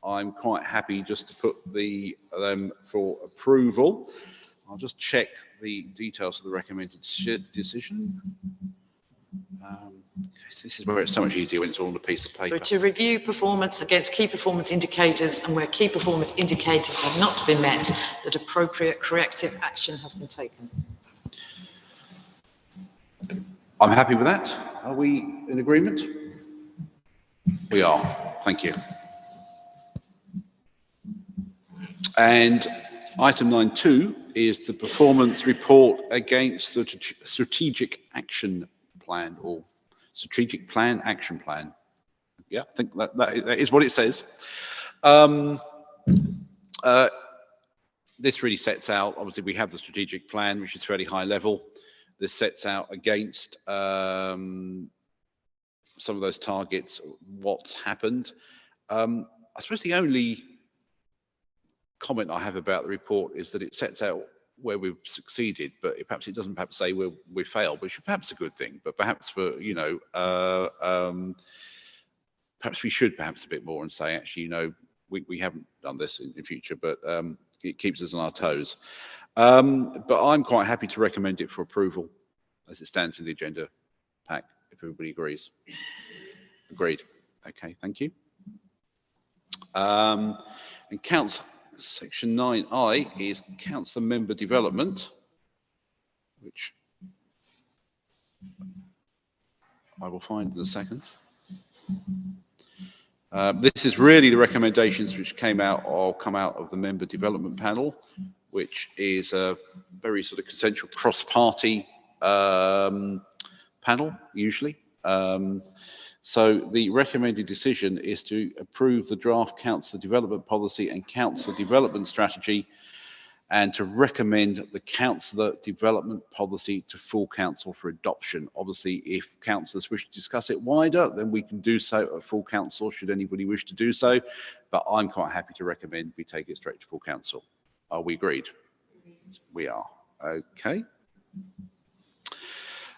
I'm quite happy just to put them for approval. I'll just check the details of the recommended decision. This is where it's so much easier when it's all on a piece of paper. So to review performance against key performance indicators, and where key performance indicators have not been met, that appropriate corrective action has been taken. I'm happy with that. Are we in agreement? We are. Thank you. And item 9.2 is the performance report against the strategic action plan, or strategic plan action plan. Yeah, I think that is what it says. This really sets out, obviously we have the strategic plan, which is fairly high level. This sets out against some of those targets what's happened. I suppose the only comment I have about the report is that it sets out where we've succeeded, but perhaps it doesn't perhaps say where we failed, which is perhaps a good thing, but perhaps for, perhaps we should perhaps a bit more and say, actually, we haven't done this in future, but it keeps us on our toes. But I'm quite happy to recommend it for approval as it stands in the agenda pack, if everybody agrees. Agreed. Okay, thank you. And section 9I is councillor member development, which I will find in a second. This is really the recommendations which come out of the member development panel, which is a very sort of consensual cross-party panel, usually. So the recommended decision is to approve the draft councillor development policy and councillor development strategy, and to recommend the councillor development policy to full council for adoption. Obviously, if councillors wish to discuss it wider, then we can do so at full council, should anybody wish to do so. But I'm quite happy to recommend we take it straight to full council. Are we agreed? We are. Okay.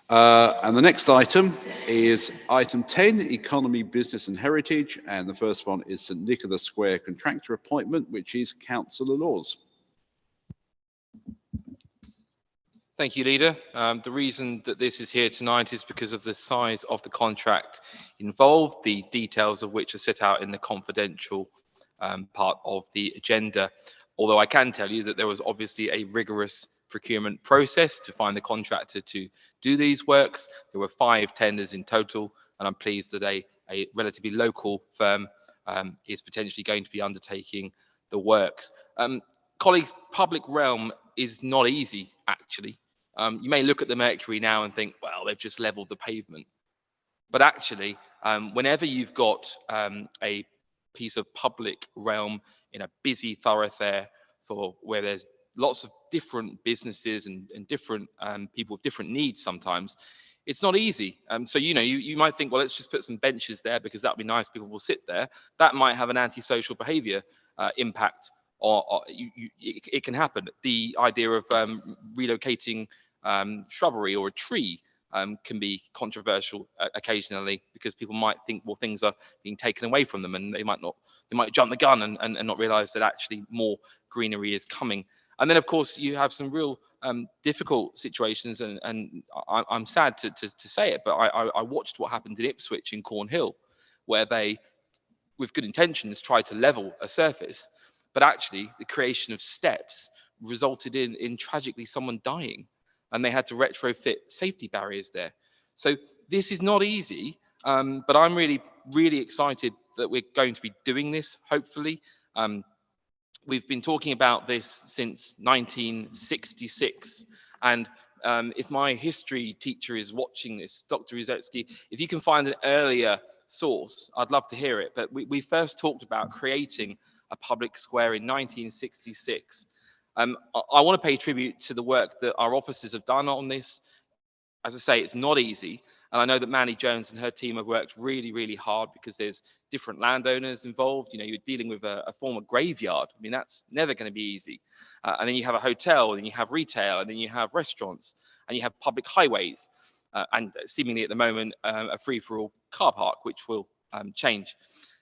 And the next item is item 10, economy, business and heritage. And the first one is St Nicholas Square contractor appointment, which is Councillor Laws. Thank you, Leader. The reason that this is here tonight is because of the size of the contract involved, the details of which are set out in the confidential part of the agenda. Although I can tell you that there was obviously a rigorous procurement process to find the contractor to do these works. There were 5 tenders in total, and I'm pleased that a relatively local firm is potentially going to be undertaking the works. Colleagues, public realm is not easy, actually. You may look at the Mercury now and think, well, they've just leveled the pavement. But actually, whenever you've got a piece of public realm in a busy thoroughfare where there's lots of different businesses and different people with different needs sometimes, it's not easy. So, you might think, well, let's just put some benches there because that'll be nice, people will sit there. That might have an antisocial behaviour impact. Or it can happen. The idea of relocating shrubbery or a tree can be controversial occasionally, because people might think, well, things are being taken away from them, and they might jump the gun and not realise that actually more greenery is coming. And then, of course, you have some real difficult situations, and I'm sad to say it, but I watched what happened in Ipswich in Cornhill, where they, with good intentions, tried to level a surface. But actually, the creation of steps resulted in tragically someone dying, and they had to retrofit safety barriers there. So this is not easy, but I'm really, really excited that we're going to be doing this, hopefully. We've been talking about this since 1966, and if my history teacher is watching this, Dr. Uzetsky, if you can find an earlier source, I'd love to hear it. But we first talked about creating a public square in 1966. I want to pay tribute to the work that our officers have done on this. As I say, it's not easy, and I know that Mandy Jones and her team have worked really, really hard, because there's different landowners involved. You're dealing with a former graveyard. I mean, that's never going to be easy. And then you have a hotel, and you have retail, and then you have restaurants, and you have public highways, and seemingly at the moment a free-for-all car park, which will change.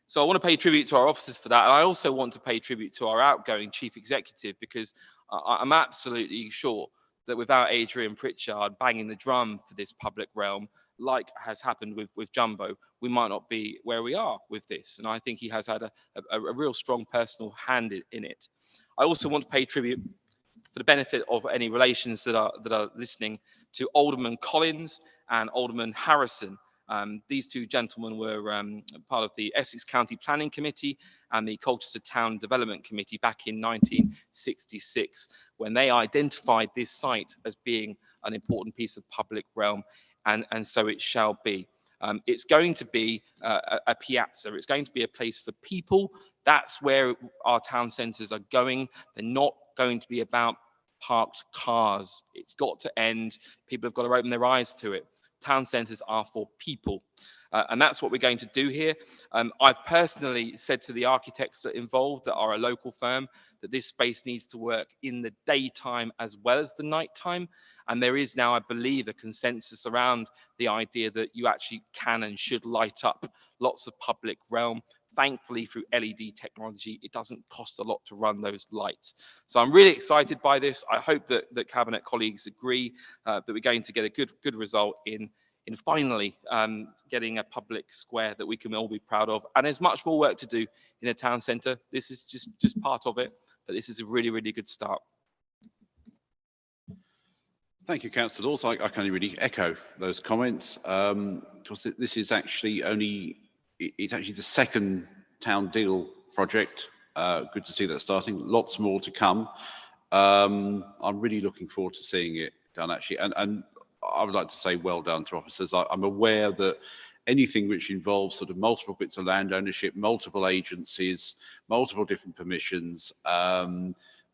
So I want to pay tribute to our officers for that. And I also want to pay tribute to our outgoing chief executive, because I'm absolutely sure that without Adrian Pritchard banging the drum for this public realm, like has happened with Jumbo, we might not be where we are with this. And I think he has had a real strong personal hand in it. I also want to pay tribute, for the benefit of any relations that are listening, to Alderman Collins and Alderman Harrison. These two gentlemen were part of the Essex County Planning Committee and the Colchester Town Development Committee back in 1966, when they identified this site as being an important piece of public realm, and so it shall be. It's going to be a piazza. It's going to be a place for people. That's where our town centres are going. They're not going to be about parked cars. It's got to end. People have got to open their eyes to it. Town centres are for people. And that's what we're going to do here. I've personally said to the architects that involved, that are a local firm, that this space needs to work in the daytime as well as the nighttime. And there is now, I believe, a consensus around the idea that you actually can and should light up lots of public realm. Thankfully, through LED technology, it doesn't cost a lot to run those lights. So I'm really excited by this. I hope that Cabinet colleagues agree that we're going to get a good result in in finally getting a public square that we can all be proud of. And there's much more work to do in a town centre. This is just part of it, but this is a really, really good start. Thank you, Councillor Dawes. I can only really echo those comments. Because this is actually it's actually the second town deal project. Good to see that starting. Lots more to come. I'm really looking forward to seeing it done, actually. And I would like to say well done to officers. I'm aware that anything which involves sort of multiple bits of land ownership, multiple agencies, multiple different permissions,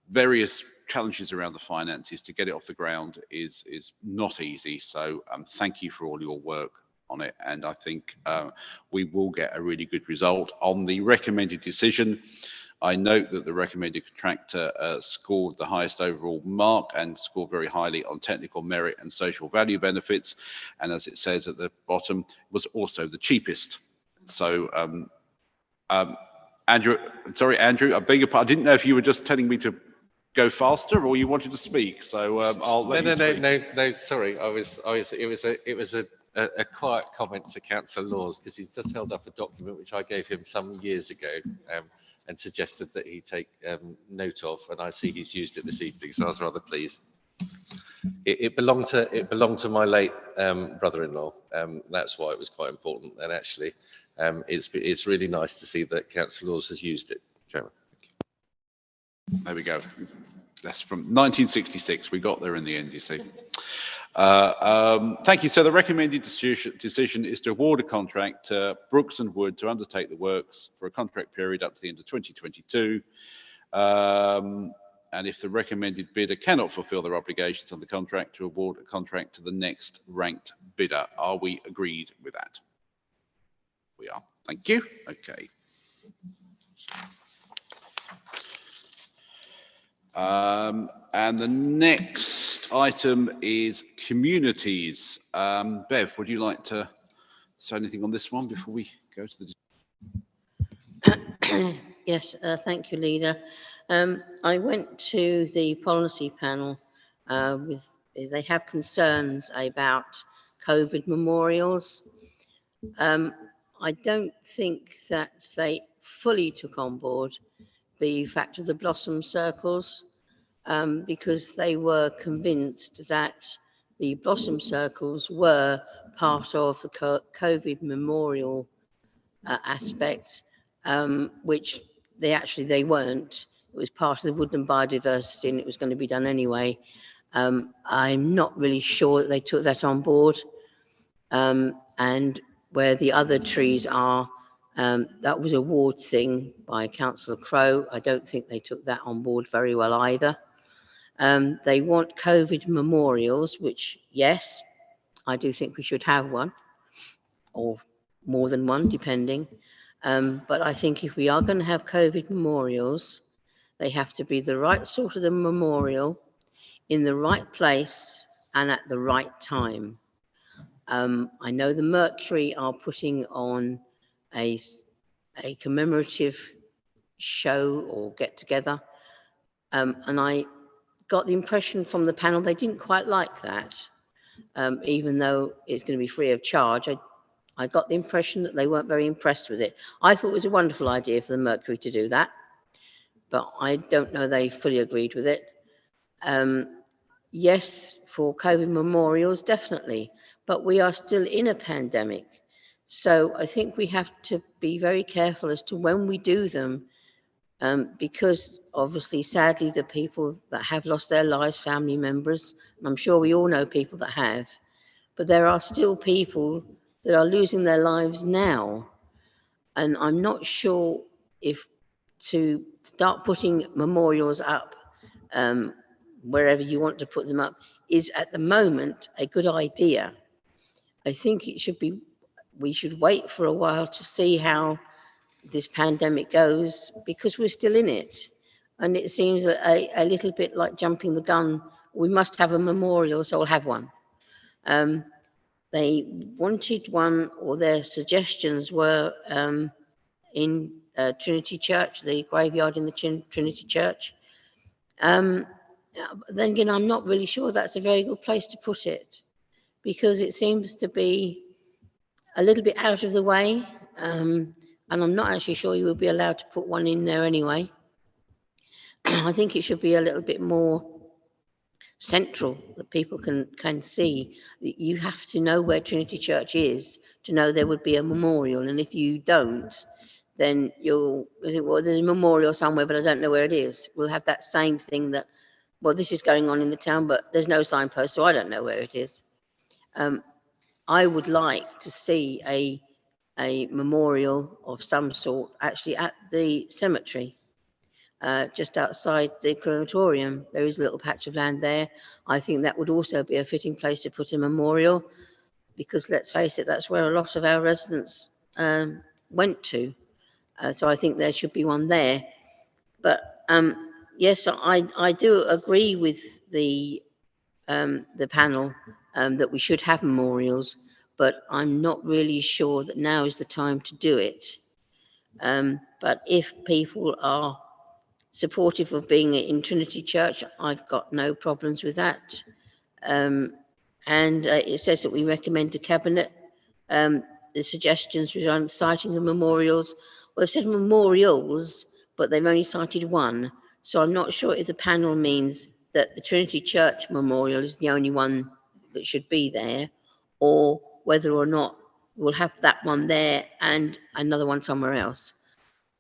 various challenges around the finances to get it off the ground is not easy. So thank you for all your work on it, and I think we will get a really good result. On the recommended decision, I note that the recommended contractor scored the highest overall mark and scored very highly on technical merit and social value benefits, and as it says at the bottom, was also the cheapest. So Andrew, I beg your pardon, I didn't know if you were just telling me to go faster or you wanted to speak, so I'll let you speak. No, sorry, it was a quiet comment to Councillor Laws, because he's just held up a document which I gave him some years ago and suggested that he take note of, and I see he's used it this evening, so I was rather pleased. It belonged to my late brother-in-law. That's why it was quite important, and actually it's really nice to see that Councillor Laws has used it, Chairman. There we go. That's from 1966. We got there in the end, you see. Thank you. So the recommended decision is to award a contract to Brooks and Wood to undertake the works for a contract period up to the end of 2022. And if the recommended bidder cannot fulfill their obligations on the contract, to award a contract to the next ranked bidder. Are we agreed with that? We are. Thank you. Okay. And the next item is communities. Bev, would you like to say anything on this one before we go to the... Yes, thank you, Leader. I went to the policy panel they have concerns about COVID memorials. I don't think that they fully took on board the fact of the blossom circles, because they were convinced that the blossom circles were part of the COVID memorial aspect, which they weren't. It was part of the woodland biodiversity and it was going to be done anyway. I'm not really sure that they took that on board. And where the other trees are, that was a ward thing by Councillor Crowe. I don't think they took that on board very well either. They want COVID memorials, which, yes, I do think we should have one, or more than one, depending. But I think if we are going to have COVID memorials, they have to be the right sort of the memorial, in the right place and at the right time. I know the Mercury are putting on a commemorative show or get together, and I got the impression from the panel they didn't quite like that, even though it's going to be free of charge. I got the impression that they weren't very impressed with it. I thought it was a wonderful idea for the Mercury to do that, but I don't know they fully agreed with it. Yes, for COVID memorials, definitely, but we are still in a pandemic. So I think we have to be very careful as to when we do them, because obviously, sadly, the people that have lost their lives, family members, and I'm sure we all know people that have, but there are still people that are losing their lives now. And I'm not sure if to start putting memorials up wherever you want to put them up is at the moment a good idea. I think it should be, we should wait for a while to see how this pandemic goes, because we're still in it. And it seems a little bit like jumping the gun. We must have a memorial, so we'll have one. They wanted one, or their suggestions were in Trinity Church, the graveyard in the Trinity Church. Then again, I'm not really sure that's a very good place to put it, because it seems to be a little bit out of the way. And I'm not actually sure you will be allowed to put one in there anyway. I think it should be a little bit more central that people can see. You have to know where Trinity Church is to know there would be a memorial, and if you don't, then you'll think, well, there's a memorial somewhere, but I don't know where it is. We'll have that same thing that, well, this is going on in the town, but there's no signpost, so I don't know where it is. I would like to see a memorial of some sort actually at the cemetery. Just outside the crematorium. There is a little patch of land there. I think that would also be a fitting place to put a memorial, because let's face it, that's where a lot of our residents went to. So I think there should be one there. But yes, I do agree with the panel that we should have memorials, but I'm not really sure that now is the time to do it. But if people are supportive of being in Trinity Church, I've got no problems with that. And it says that we recommend to Cabinet the suggestions regarding the citing of memorials. Well, they've said memorials, but they've only cited one. So I'm not sure if the panel means that the Trinity Church memorial is the only one that should be there, or whether or not we'll have that one there and another one somewhere else.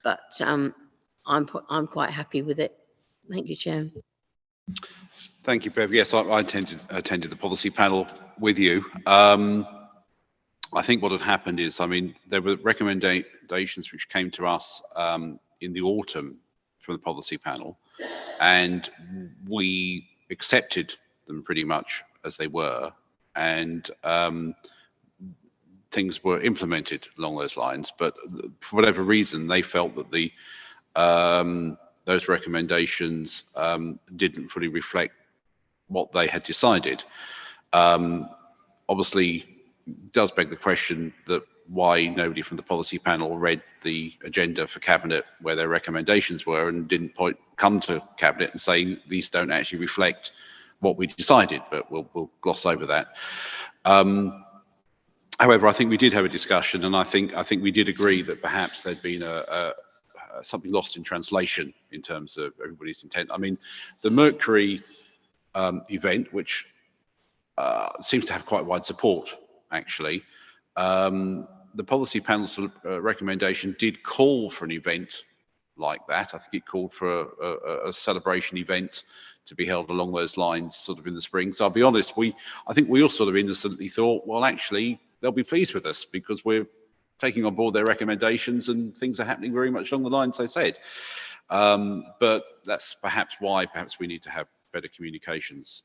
But I'm quite happy with it. Thank you, Chair. Thank you, Bev. Yes, I attended the policy panel with you. I think what had happened is, I mean, there were recommendations which came to us in the autumn from the policy panel, and we accepted them pretty much as they were, and things were implemented along those lines. But for whatever reason, they felt that the those recommendations didn't fully reflect what they had decided. Obviously, does beg the question that why nobody from the policy panel read the agenda for Cabinet where their recommendations were and didn't come to Cabinet and say these don't actually reflect what we decided, but we'll gloss over that. However, I think we did have a discussion, and I think we did agree that perhaps there'd been something lost in translation in terms of everybody's intent. I mean, the Mercury event, which seems to have quite wide support, actually. The policy panel's recommendation did call for an event like that. I think it called for a celebration event to be held along those lines sort of in the spring. So I'll be honest, I think we all sort of innocently thought, well, actually, they'll be pleased with us because we're taking on board their recommendations and things are happening very much along the lines they said. But that's perhaps why we need to have better communications.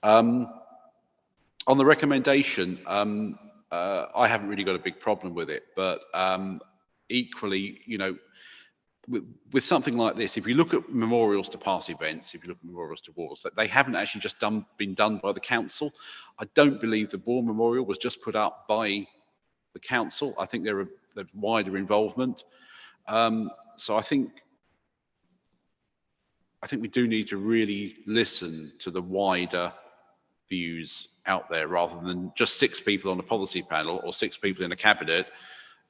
On the recommendation, I haven't really got a big problem with it, but equally, you know, with something like this, if you look at memorials to past events, if you look at memorials to wars, that they haven't actually just been done by the council. I don't believe the Bourne Memorial was just put up by the council. I think there's wider involvement. So I think we do need to really listen to the wider views out there rather than just 6 people on a policy panel or 6 people in a cabinet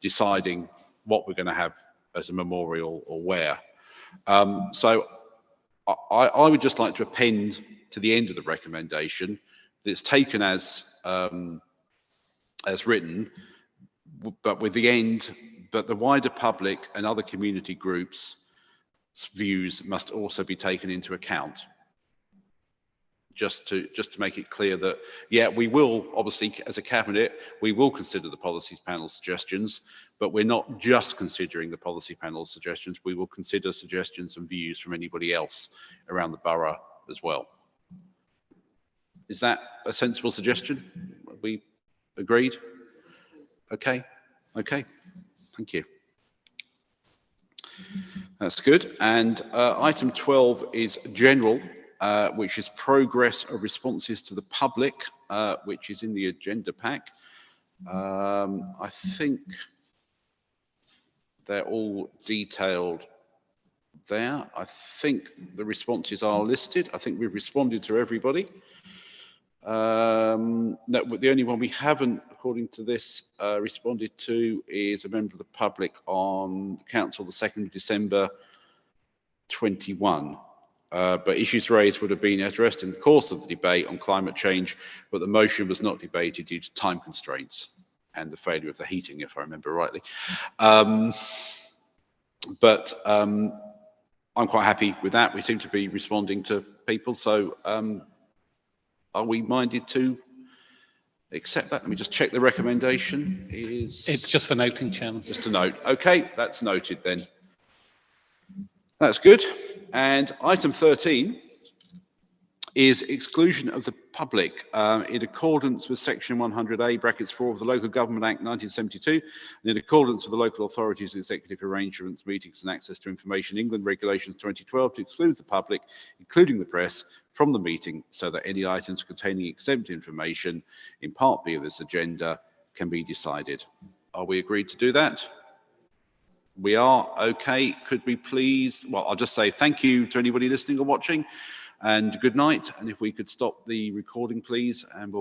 deciding what we're going to have as a memorial or where. So I would just like to append to the end of the recommendation that it's taken as written, but with the end, but the wider public and other community groups' views must also be taken into account. Just to make it clear that, yeah, we will obviously, as a cabinet, we will consider the policy panel suggestions, but we're not just considering the policy panel suggestions. We will consider suggestions and views from anybody else around the borough as well. Is that a sensible suggestion? Are we agreed? Okay. Thank you. That's good. And item 12 is general, which is progress of responses to the public, which is in the agenda pack. I think they're all detailed there. I think the responses are listed. I think we've responded to everybody. No, the only one we haven't, according to this, responded to is a member of the public on council the 2nd of December 21. But issues raised would have been addressed in the course of the debate on climate change, but the motion was not debated due to time constraints and the failure of the heating, if I remember rightly. I'm quite happy with that. We seem to be responding to people, so are we minded to accept that? Let me just check the recommendation. It's just for noting, Chairman. Just a note. Okay, that's noted then. That's good. And item 13 is exclusion of the public in accordance with section 100A brackets 4 of the Local Government Act 1972 and in accordance with the Local Authorities Executive Arrangements, Meetings and Access to Information England Regulations 2012 to exclude the public, including the press, from the meeting so that any items containing exempt information in part B of this agenda can be decided. Are we agreed to do that? We are. Okay. Could we please, well, I'll just say thank you to anybody listening or watching and good night. And if we could stop the recording, please, and we'll